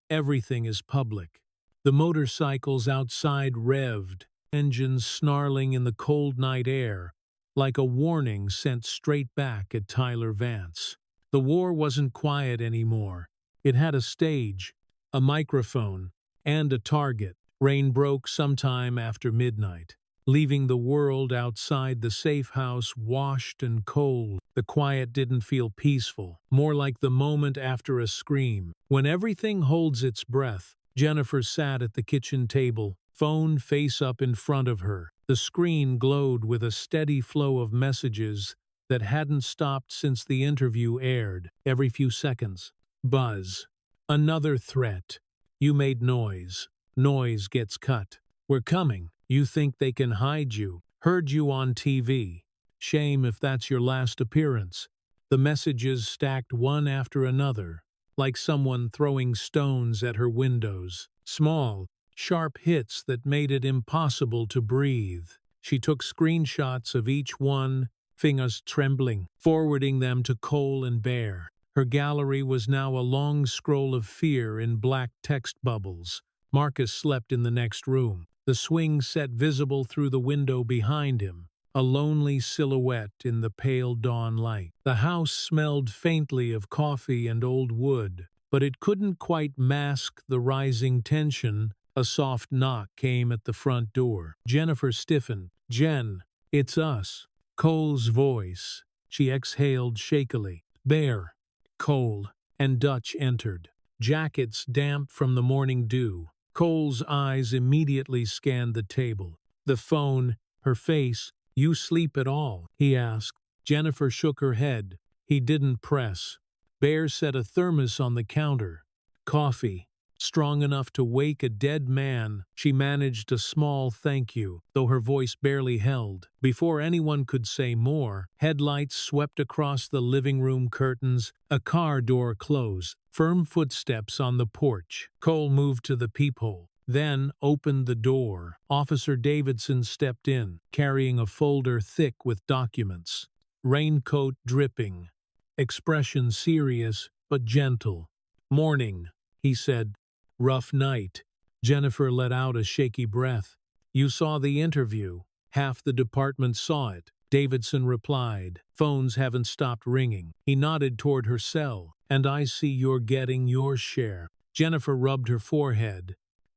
everything is public. The motorcycles outside revved, engines snarling in the cold night air, like a warning sent straight back at Tyler Vance. The war wasn't quiet anymore. It had a stage, a microphone, and a target. Rain broke sometime after midnight, leaving the world outside the safe house washed and cold. The quiet didn't feel peaceful, more like the moment after a scream. When everything holds its breath, Jennifer sat at the kitchen table, phone face up in front of her. The screen glowed with a steady flow of messages that hadn't stopped since the interview aired. Every few seconds. Buzz. Another threat. You made noise. Noise gets cut. We're coming. You think they can hide you. Heard you on TV. Shame if that's your last appearance. The messages stacked one after another, like someone throwing stones at her windows. Small, sharp hits that made it impossible to breathe. She took screenshots of each one, fingers trembling, forwarding them to Cole and Bear. Her gallery was now a long scroll of fear in black text bubbles. Marcus slept in the next room, the swing set visible through the window behind him, a lonely silhouette in the pale dawn light. The house smelled faintly of coffee and old wood, but it couldn't quite mask the rising tension. A soft knock came at the front door. Jennifer stiffened. Jen, it's us. Cole's voice. She exhaled shakily. Bear. Cole and Dutch entered, jackets damp from the morning dew. Cole's eyes immediately scanned the table. The phone, her face. You sleep at all? He asked. Jennifer shook her head. He didn't press. Bear set a thermos on the counter. Coffee. Strong enough to wake a dead man. She managed a small thank you, though her voice barely held. Before anyone could say more, headlights swept across the living room curtains, a car door closed, firm footsteps on the porch. Cole moved to the peephole, then opened the door. Officer Davidson stepped in, carrying a folder thick with documents. Raincoat dripping, expression serious but gentle. Morning, he said. Rough night. Jennifer let out a shaky breath. You saw the interview. Half the department saw it. Davidson replied. Phones haven't stopped ringing. He nodded toward her cell. And I see you're getting your share. Jennifer rubbed her forehead.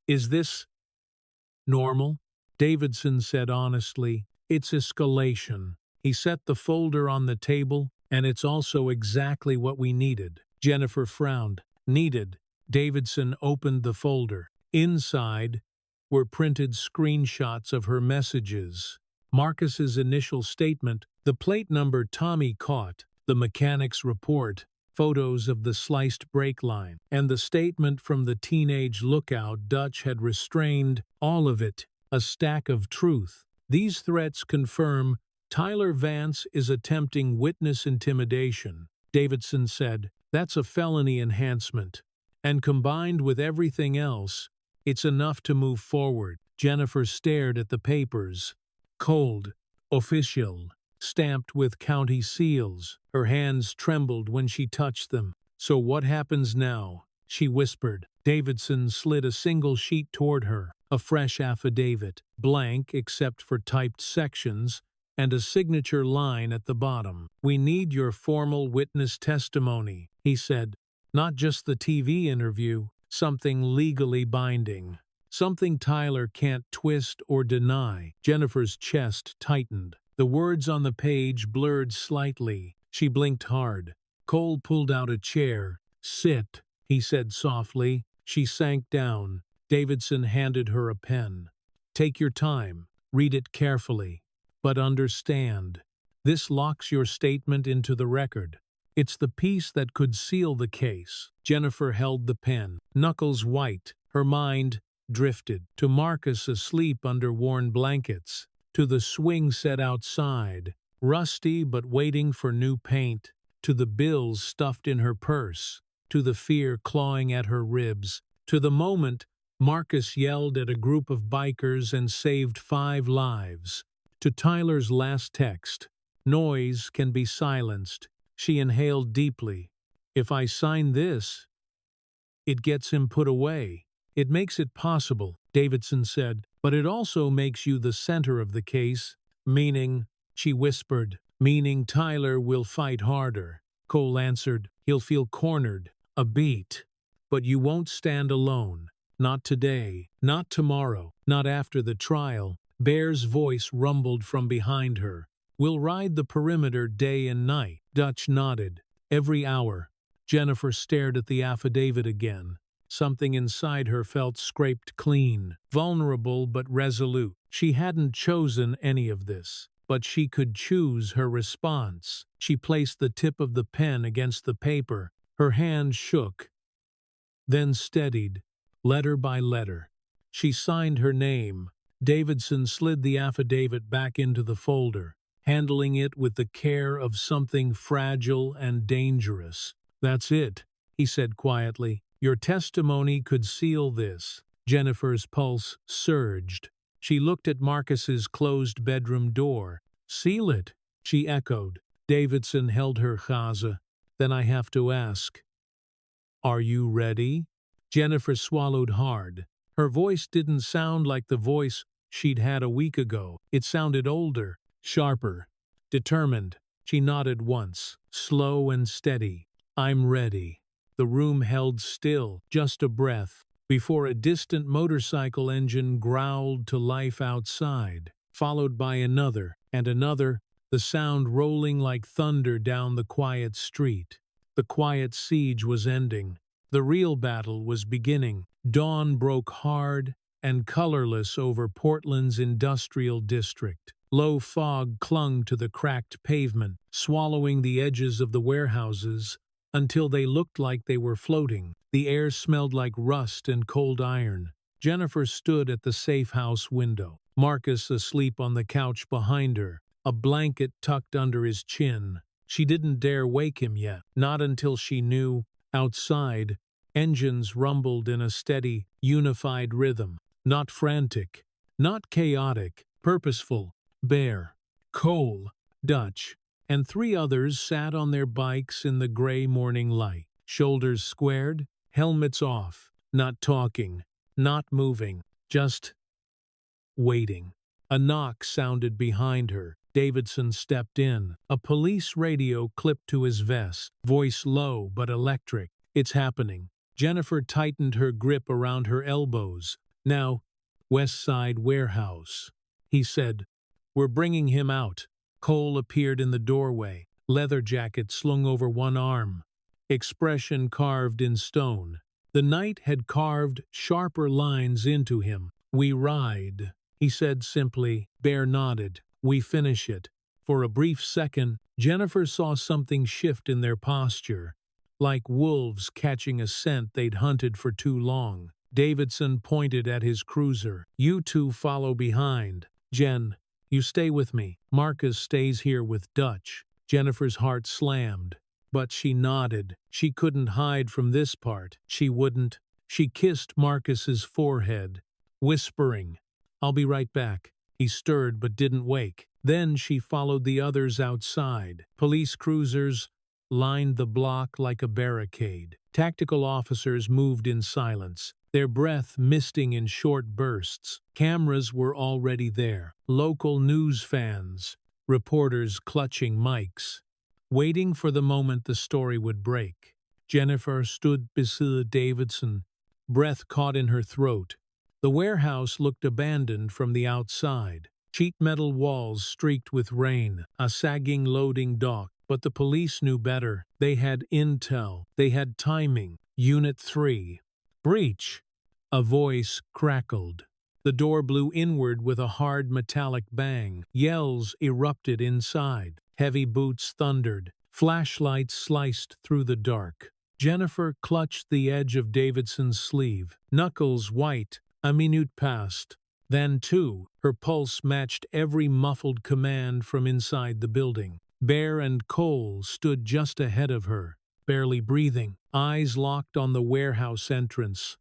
Is this normal? Davidson said honestly. It's escalation. He set the folder on the table, and it's also exactly what we needed. Jennifer frowned. Needed. Davidson opened the folder. Inside were printed screenshots of her messages. Marcus's initial statement, The plate number Tommy caught, the mechanic's report, photos of the sliced brake line, and the statement from the teenage lookout Dutch had restrained, all of it, a stack of truth. These threats confirm Tyler Vance is attempting witness intimidation. Davidson said, that's a felony enhancement. And combined with everything else, it's enough to move forward. Jennifer stared at the papers. Cold, official, stamped with county seals. Her hands trembled when she touched them. So what happens now? She whispered. Davidson slid a single sheet toward her, a fresh affidavit, blank except for typed sections, and a signature line at the bottom. We need your formal witness testimony, he said. Not just the TV interview, something legally binding. Something Tyler can't twist or deny. Jennifer's chest tightened. The words on the page blurred slightly. She blinked hard. Cole pulled out a chair. Sit, he said softly. She sank down. Davidson handed her a pen. Take your time. Read it carefully. But understand, this locks your statement into the record. It's the piece that could seal the case. Jennifer held the pen, knuckles white. Her mind drifted to Marcus asleep under worn blankets, to the swing set outside, rusty but waiting for new paint, to the bills stuffed in her purse, to the fear clawing at her ribs, to the moment Marcus yelled at a group of bikers and saved 5 lives, to Tyler's last text, noise can be silenced. She inhaled deeply. If I sign this, it gets him put away. It makes it possible, Davidson said, but it also makes you the center of the case, meaning, she whispered, meaning Tyler will fight harder. Cole answered, he'll feel cornered, a beat. But you won't stand alone. Not today, not tomorrow, not after the trial. Bear's voice rumbled from behind her. We'll ride the perimeter day and night. Dutch nodded. Every hour. Jennifer stared at the affidavit again. Something inside her felt scraped clean, vulnerable but resolute. She hadn't chosen any of this, but she could choose her response. She placed the tip of the pen against the paper. Her hand shook, then steadied, letter by letter. She signed her name. Davidson slid the affidavit back into the folder, handling it with the care of something fragile and dangerous. That's it, he said quietly. Your testimony could seal this. Jennifer's pulse surged. She looked at Marcus's closed bedroom door. Seal it, she echoed. Davidson held her chaza. Then I have to ask, are you ready? Jennifer swallowed hard. Her voice didn't sound like the voice she'd had a week ago. It sounded older, sharper, determined. She nodded once, slow and steady. I'm ready. The room held still, just a breath, before a distant motorcycle engine growled to life outside, followed by another and another, the sound rolling like thunder down the quiet street. The quiet siege was ending. The real battle was beginning. Dawn broke hard and colorless over Portland's industrial district. Low fog clung to the cracked pavement, swallowing the edges of the warehouses until they looked like they were floating. The air smelled like rust and cold iron. Jennifer stood at the safe house window, Marcus asleep on the couch behind her, a blanket tucked under his chin. She didn't dare wake him yet, not until she knew, outside, engines rumbled in a steady, unified rhythm. Not frantic, not chaotic, purposeful. Bear, Cole, Dutch, and 3 others sat on their bikes in the gray morning light, shoulders squared, helmets off, not talking, not moving, just waiting. A knock sounded behind her. Davidson stepped in, a police radio clipped to his vest, voice low but electric. It's happening. Jennifer tightened her grip around her elbows. Now, West Side Warehouse, he said. We're bringing him out. Cole appeared in the doorway, leather jacket slung over one arm, expression carved in stone. The night had carved sharper lines into him. We ride, he said simply. Bear nodded. We finish it. For a brief second, Jennifer saw something shift in their posture, like wolves catching a scent they'd hunted for too long. Davidson pointed at his cruiser. "You two follow behind. Jen, you stay with me. Marcus stays here with Dutch." Jennifer's heart slammed, but she nodded. She couldn't hide from this part. She wouldn't. She kissed Marcus's forehead, whispering, "I'll be right back." He stirred but didn't wake. Then she followed the others outside. Police cruisers lined the block like a barricade. Tactical officers moved in silence, their breath misting in short bursts. Cameras were already there. Local news fans, reporters clutching mics, waiting for the moment the story would break. Jennifer stood beside Davidson, breath caught in her throat. The warehouse looked abandoned from the outside. Sheet metal walls streaked with rain, a sagging loading dock. But the police knew better. They had intel. They had timing. Unit 3. Breach. A voice crackled. The door blew inward with a hard metallic bang. Yells erupted inside. Heavy boots thundered. Flashlights sliced through the dark. Jennifer clutched the edge of Davidson's sleeve. Knuckles white. A minute passed. Then two. Her pulse matched every muffled command from inside the building. Bear and Cole stood just ahead of her, barely breathing, eyes locked on the warehouse entrance,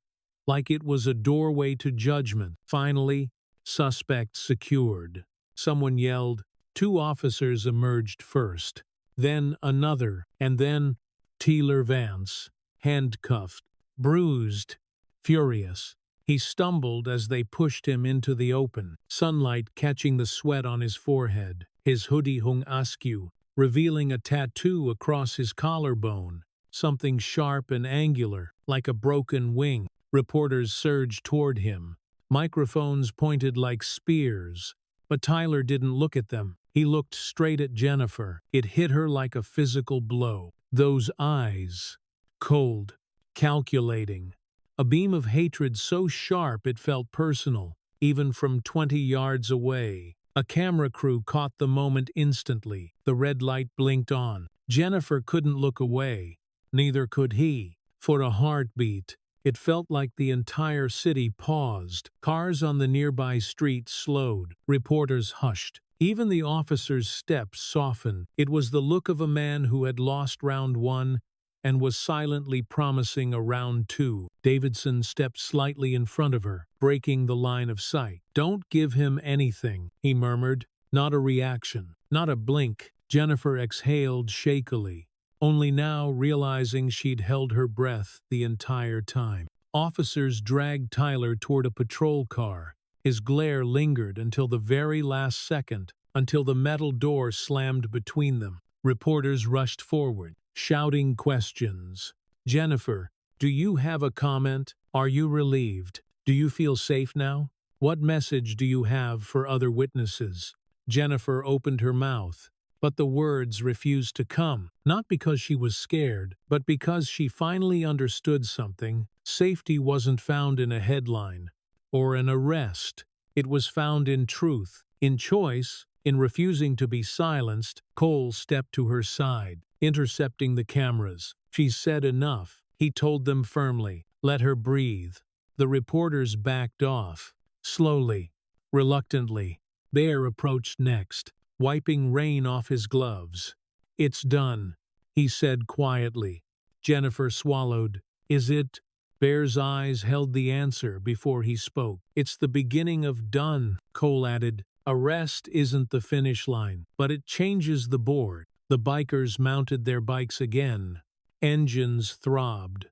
like it was a doorway to judgment. Finally, suspect secured. Someone yelled. Two officers emerged first, then another, and then Taylor Vance, handcuffed, bruised, furious. He stumbled as they pushed him into the open, sunlight catching the sweat on his forehead. His hoodie hung askew, revealing a tattoo across his collarbone, something sharp and angular, like a broken wing. Reporters surged toward him, microphones pointed like spears, but Tyler didn't look at them. He looked straight at Jennifer. It hit her like a physical blow. Those eyes, cold, calculating, a beam of hatred so sharp it felt personal, even from 20 yards away. A camera crew caught the moment instantly. The red light blinked on. Jennifer couldn't look away. Neither could he. For a heartbeat, it felt like the entire city paused. Cars on the nearby street slowed. Reporters hushed. Even the officers' steps softened. It was the look of a man who had lost round one and was silently promising a round two. Davidson stepped slightly in front of her, breaking the line of sight. "Don't give him anything," he murmured. Not a reaction, not a blink. Jennifer exhaled shakily, only now realizing she'd held her breath the entire time. Officers dragged Tyler toward a patrol car. His glare lingered until the very last second, until the metal door slammed between them. Reporters rushed forward, shouting questions. "Jennifer, do you have a comment? Are you relieved? Do you feel safe now? What message do you have for other witnesses?" Jennifer opened her mouth, but the words refused to come, not because she was scared, but because she finally understood something. Safety wasn't found in a headline or an arrest. It was found in truth, in choice, in refusing to be silenced. Cole stepped to her side, intercepting the cameras. "She's said enough," he told them firmly. "Let her breathe." The reporters backed off. Slowly, reluctantly. Bear approached next, wiping rain off his gloves. "It's done," he said quietly. Jennifer swallowed. "Is it?" Bear's eyes held the answer before he spoke. "It's the beginning of done," Cole added. "Arrest isn't the finish line, but it changes the board." The bikers mounted their bikes again. Engines throbbed,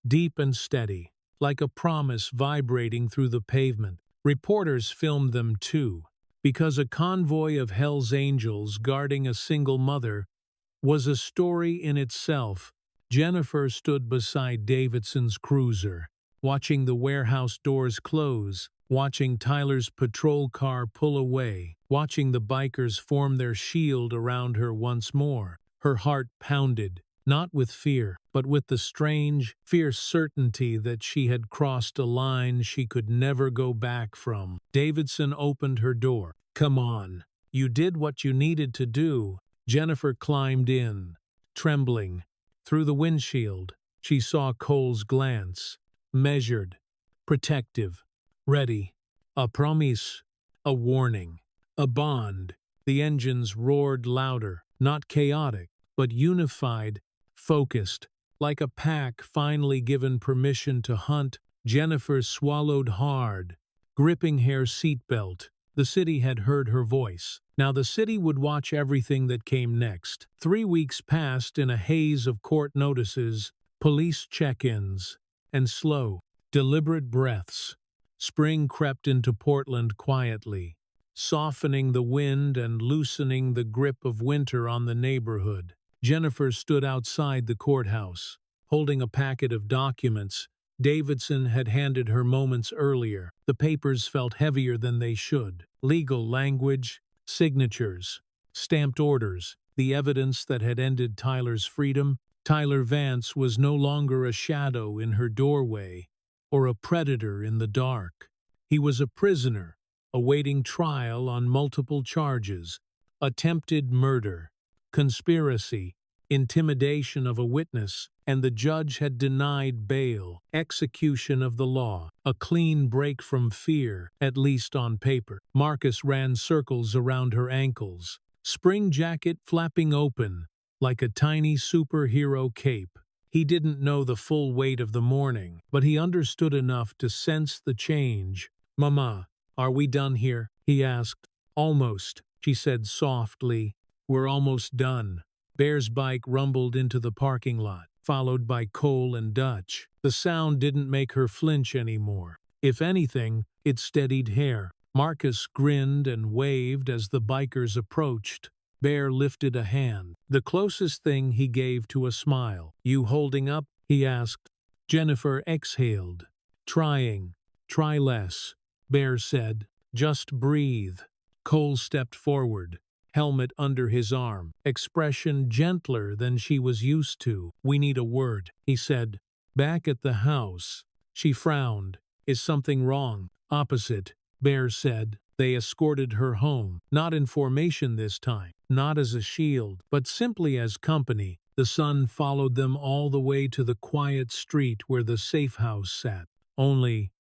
deep and steady, like a promise vibrating through the pavement. Reporters filmed them too, because a convoy of Hell's Angels guarding a single mother was a story in itself. Jennifer stood beside Davidson's cruiser, watching the warehouse doors close, watching Tyler's patrol car pull away, watching the bikers form their shield around her once more. Her heart pounded, not with fear, but with the strange, fierce certainty that she had crossed a line she could never go back from. Davidson opened her door. "Come on," You did what you needed to do. Jennifer climbed in, trembling. Through the windshield, she saw Cole's glance. Measured, protective, ready. A promise, a warning, a bond. The engines roared louder, not chaotic, but unified, focused. Like a pack finally given permission to hunt, Jennifer swallowed hard, gripping her seatbelt. The city had heard her voice. Now the city would watch everything that came next. 3 weeks passed in a haze of court notices, police check-ins, and slow, deliberate breaths. Spring crept into Portland quietly, softening the wind and loosening the grip of winter on the neighborhood. Jennifer stood outside the courthouse, holding a packet of documents Davidson had handed her moments earlier. The papers felt heavier than they should. Legal language, signatures, stamped orders, the evidence that had ended Tyler's freedom. Tyler Vance was no longer a shadow in her doorway or a predator in the dark. He was a prisoner, awaiting trial on multiple charges: attempted murder, conspiracy, intimidation of a witness, and the judge had denied bail. Execution of the law, a clean break from fear, at least on paper. Marcus ran circles around her ankles, spring jacket flapping open like a tiny superhero cape. He didn't know the full weight of the morning, but he understood enough to sense the change. "Mama, are we done here?" he asked. "Almost," she said softly. "We're almost done." Bear's bike rumbled into the parking lot, followed by Cole and Dutch. The sound didn't make her flinch anymore. If anything, it steadied her. Marcus grinned and waved as the bikers approached. Bear lifted a hand, the closest thing he gave to a smile. "You holding up?" he asked. Jennifer exhaled. "Trying. Try less," Bear said. "Just breathe." Cole stepped forward, helmet under his arm, expression gentler than she was used to. "We need a word," he said. Back at the house, she frowned. "Is something wrong?" "Opposite," Bear said. They escorted her home, not in formation this time, not as a shield, but simply as company. The sun followed them all the way to the quiet street where the safe house sat. Only,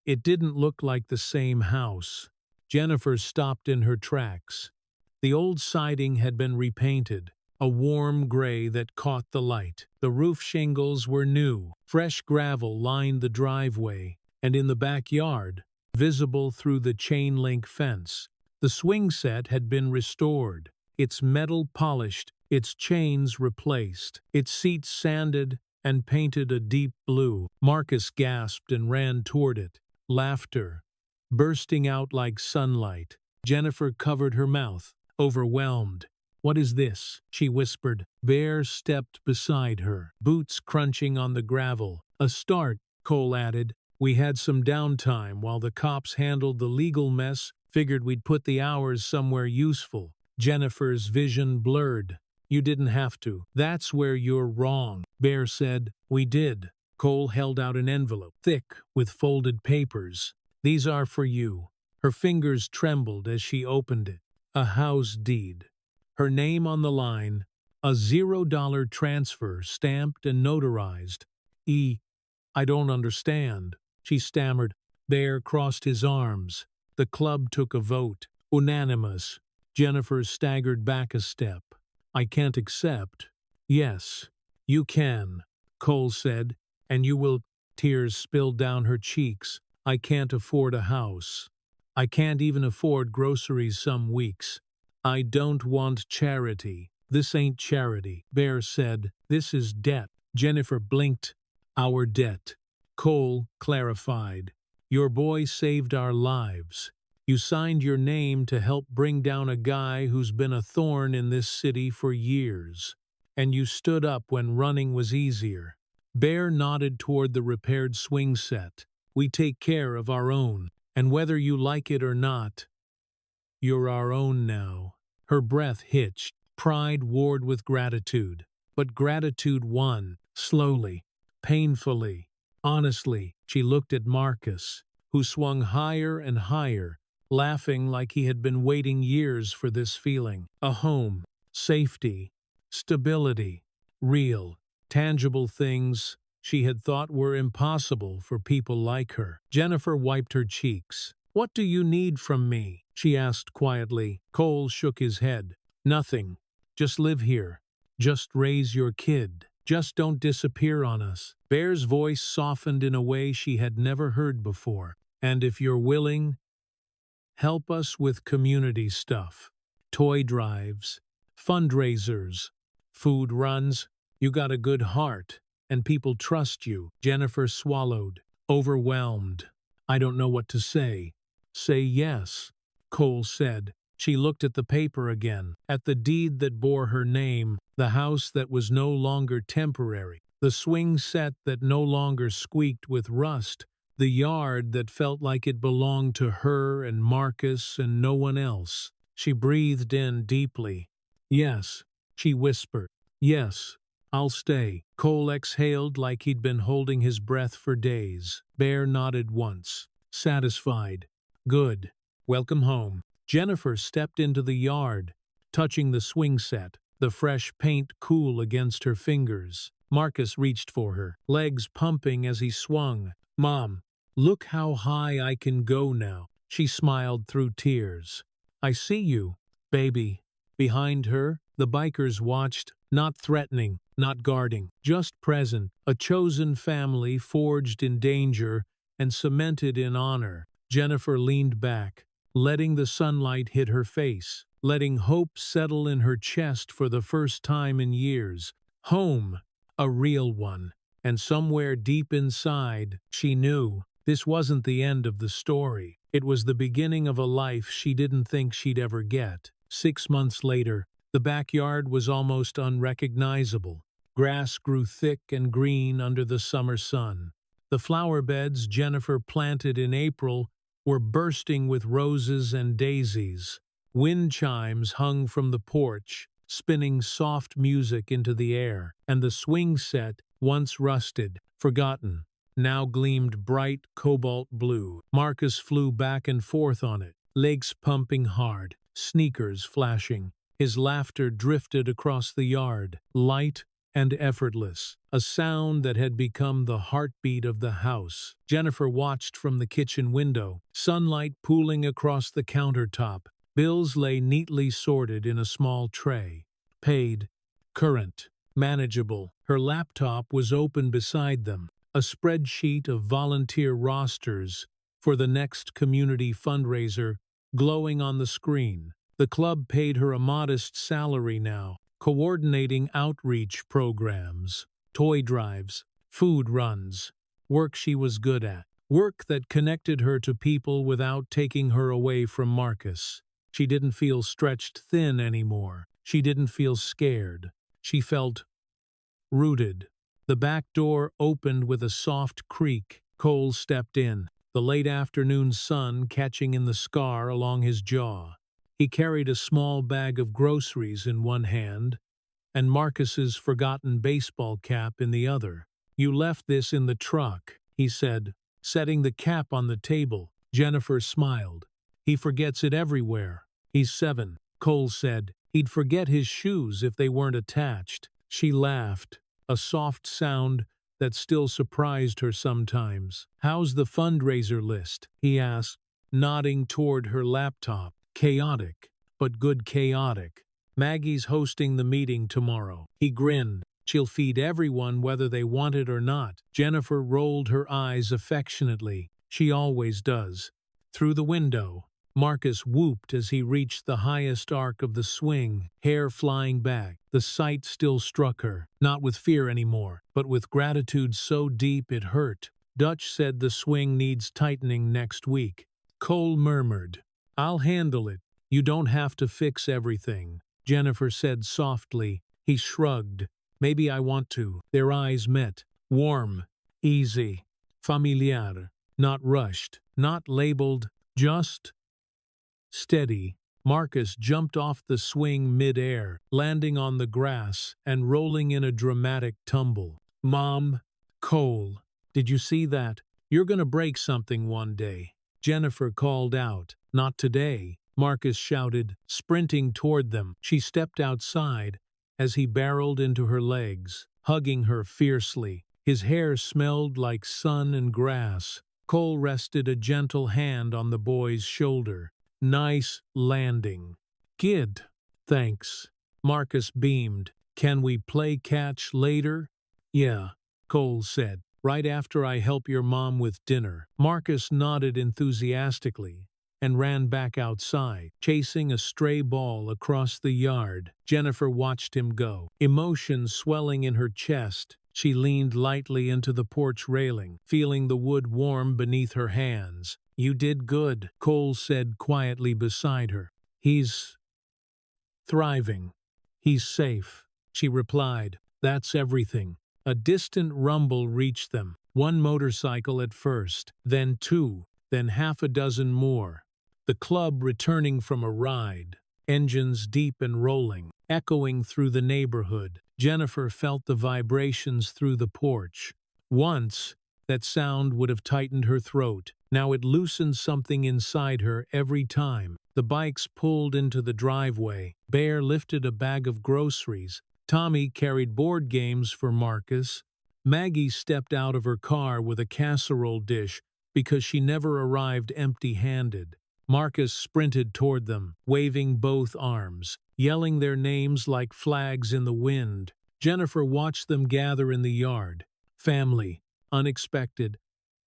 it didn't look like the same house. Jennifer stopped in her tracks. The old siding had been repainted, a warm gray that caught the light. The roof shingles were new. Fresh gravel lined the driveway, and in the backyard, visible through the chain-link fence, the swing set had been restored, its metal polished, its chains replaced, its seats sanded and painted a deep blue. Marcus gasped and ran toward it, laughter bursting out like sunlight. Jennifer covered her mouth, overwhelmed. "What is this?" she whispered. Bear stepped beside her, boots crunching on the gravel. "A start," Cole added. "We had some downtime while the cops handled the legal mess. Figured we'd put the hours somewhere useful." Jennifer's vision blurred. "You didn't have to." "That's where you're wrong," Bear said. "We did." Cole held out an envelope, thick with folded papers. "These are for you." Her fingers trembled as she opened it. A house deed. Her name on the line, a $0 transfer stamped and notarized. "I don't understand," she stammered. Bear crossed his arms. The club took a vote. Unanimous. Jennifer staggered back a step. "I can't accept." "Yes, you can," Cole said, "and you will." Tears spilled down her cheeks. "I can't afford a house. I can't even afford groceries some weeks. I don't want charity." "This ain't charity," Bear said. "This is debt." Jennifer blinked. "Our debt," Cole clarified. "Your boy saved our lives. You signed your name to help bring down a guy who's been a thorn in this city for years. And you stood up when running was easier." Bear nodded toward the repaired swing set. "We take care of our own, and whether you like it or not, you're our own now." Her breath hitched. Pride warred with gratitude. But gratitude won, slowly, painfully. Honestly, she looked at Marcus, who swung higher and higher, laughing like he had been waiting years for this feeling. A home, safety, stability, real, tangible things she had thought were impossible for people like her. Jennifer wiped her cheeks. "What do you need from me?" she asked quietly. Cole shook his head. "Nothing. Just live here. Just raise your kid. Just don't disappear on us." Bear's voice softened in a way she had never heard before. "And if you're willing, help us with community stuff. Toy drives, fundraisers, food runs. You got a good heart, and people trust you." Jennifer swallowed, overwhelmed. "I don't know what to say." "Say yes," Cole said. She looked at the paper again, at the deed that bore her name, the house that was no longer temporary, the swing set that no longer squeaked with rust, the yard that felt like it belonged to her and Marcus and no one else. She breathed in deeply. "Yes," she whispered. "Yes, I'll stay." Cole exhaled like he'd been holding his breath for days. Bear nodded once, satisfied. "Good. Welcome home." Jennifer stepped into the yard, touching the swing set, the fresh paint cool against her fingers. Marcus reached for her, legs pumping as he swung. "Mom, look how high I can go now." She smiled through tears. "I see you, baby." Behind her, the bikers watched, not threatening, not guarding, just present, a chosen family forged in danger and cemented in honor. Jennifer leaned back, letting the sunlight hit her face, letting hope settle in her chest for the first time in years. Home, a real one. And somewhere deep inside, she knew this wasn't the end of the story. It was the beginning of a life she didn't think she'd ever get. 6 months later, the backyard was almost unrecognizable. Grass grew thick and green under the summer sun. The flower beds Jennifer planted in April were bursting with roses and daisies. Wind chimes hung from the porch, spinning soft music into the air, and the swing set, once rusted, forgotten, now gleamed bright cobalt blue. Marcus flew back and forth on it, legs pumping hard, sneakers flashing. His laughter drifted across the yard, light and effortless, a sound that had become the heartbeat of the house. Jennifer watched from the kitchen window, sunlight pooling across the countertop. Bills lay neatly sorted in a small tray. Paid, current, manageable. Her laptop was open beside them, a spreadsheet of volunteer rosters for the next community fundraiser glowing on the screen. The club paid her a modest salary now, coordinating outreach programs, toy drives, food runs, work she was good at, work that connected her to people without taking her away from Marcus. She didn't feel stretched thin anymore. She didn't feel scared. She felt rooted. The back door opened with a soft creak. Cole stepped in, the late afternoon sun catching in the scar along his jaw. He carried a small bag of groceries in one hand and Marcus's forgotten baseball cap in the other. "You left this in the truck," he said, setting the cap on the table. Jennifer smiled. "He forgets it everywhere." "He's 7, Cole said. "He'd forget his shoes if they weren't attached." She laughed, a soft sound that still surprised her sometimes. "How's the fundraiser list?" he asked, nodding toward her laptop. "Chaotic, but good chaotic. Maggie's hosting the meeting tomorrow." He grinned. "She'll feed everyone whether they want it or not." Jennifer rolled her eyes affectionately. "She always does." Through the window, Marcus whooped as he reached the highest arc of the swing, hair flying back. The sight still struck her, not with fear anymore, but with gratitude so deep it hurt. "Dutch said the swing needs tightening next week." Cole murmured, "I'll handle it. You don't have to fix everything." Jennifer said softly. He shrugged. "Maybe I want to." Their eyes met. Warm, easy, familiar, not rushed, not labeled, just steady. Marcus jumped off the swing mid-air, landing on the grass and rolling in a dramatic tumble. "Mom, Cole, did you see that? You're gonna break something one day." Jennifer called out, Not today, Marcus shouted, sprinting toward them. She stepped outside as he barreled into her legs, hugging her fiercely. His hair smelled like sun and grass. Cole rested a gentle hand on the boy's shoulder. Nice landing. Kid. Thanks. Marcus beamed. Can we play catch later? Yeah, Cole said. Right after I help your mom with dinner. Marcus nodded enthusiastically and ran back outside, chasing a stray ball across the yard. Jennifer watched him go, emotion swelling in her chest. She leaned lightly into the porch railing, feeling the wood warm beneath her hands. You did good, Cole said quietly beside her. He's thriving. He's safe, she replied. That's everything. A distant rumble reached them. One motorcycle at first, then two, then half a dozen more. The club returning from a ride, engines deep and rolling, echoing through the neighborhood. Jennifer felt the vibrations through the porch. Once, that sound would have tightened her throat. Now it loosened something inside her every time. The bikes pulled into the driveway. Bear lifted a bag of groceries. Tommy carried board games for Marcus. Maggie stepped out of her car with a casserole dish because she never arrived empty-handed. Marcus sprinted toward them, waving both arms, yelling their names like flags in the wind. Jennifer watched them gather in the yard. Family, unexpected,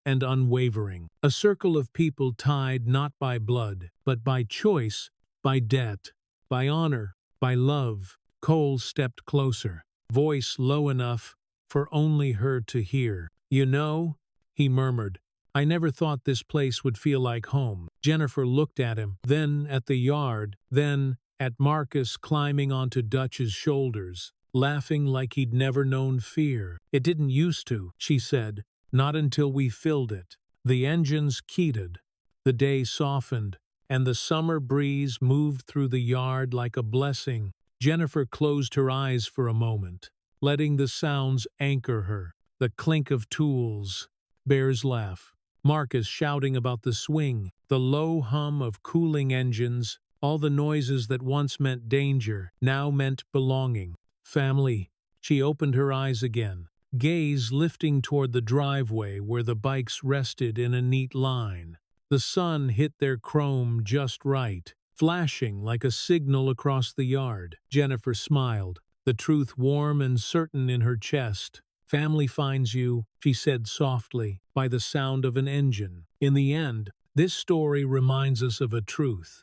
and unwavering. A circle of people tied not by blood, but by choice, by debt, by honor, by love. Cole stepped closer, voice low enough for only her to hear. You know, he murmured, I never thought this place would feel like home. Jennifer looked at him, then at the yard, then at Marcus climbing onto Dutch's shoulders, laughing like he'd never known fear. It didn't used to, she said, not until we filled it. The engines keyed, the day softened, and the summer breeze moved through the yard like a blessing. Jennifer closed her eyes for a moment, letting the sounds anchor her. The clink of tools, Bear's laugh, Marcus shouting about the swing, the low hum of cooling engines, all the noises that once meant danger, now meant belonging. Family. She opened her eyes again, gaze lifting toward the driveway where the bikes rested in a neat line. The sun hit their chrome just right, flashing like a signal across the yard. Jennifer smiled, the truth warm and certain in her chest. Family finds you, she said softly, by the sound of an engine. In the end, this story reminds us of a truth.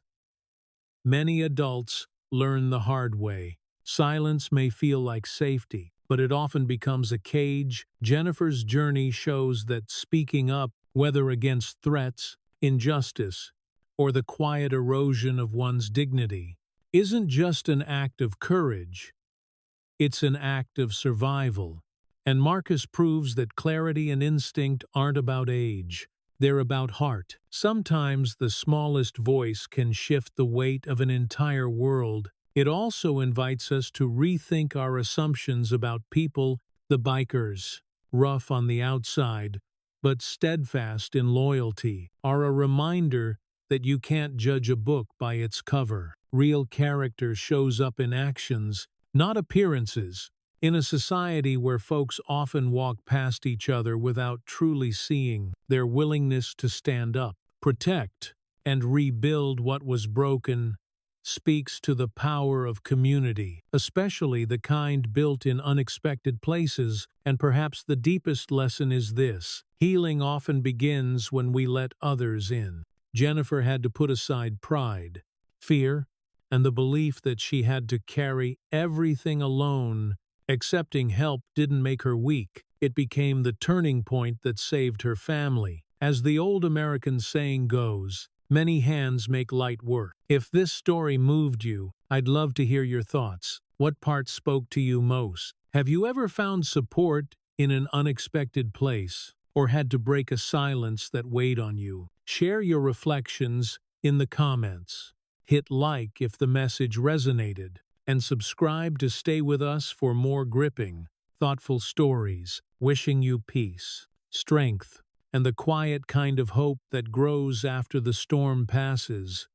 Many adults learn the hard way. Silence may feel like safety, but it often becomes a cage. Jennifer's journey shows that speaking up, whether against threats, injustice, or the quiet erosion of one's dignity, isn't just an act of courage, it's an act of survival. And Marcus proves that clarity and instinct aren't about age, they're about heart. Sometimes the smallest voice can shift the weight of an entire world. It also invites us to rethink our assumptions about people. The bikers, rough on the outside, but steadfast in loyalty, are a reminder that you can't judge a book by its cover. Real character shows up in actions, not appearances. In a society where folks often walk past each other without truly seeing, their willingness to stand up, protect, and rebuild what was broken speaks to the power of community, especially the kind built in unexpected places. And perhaps the deepest lesson is this: healing often begins when we let others in. Jennifer had to put aside pride, fear, and the belief that she had to carry everything alone. Accepting help didn't make her weak. It became the turning point that saved her family. As the old American saying goes, many hands make light work. If this story moved you, I'd love to hear your thoughts. What part spoke to you most? Have you ever found support in an unexpected place, or had to break a silence that weighed on you? Share your reflections in the comments. Hit like if the message resonated, and subscribe to stay with us for more gripping, thoughtful stories. Wishing you peace, strength, and the quiet kind of hope that grows after the storm passes.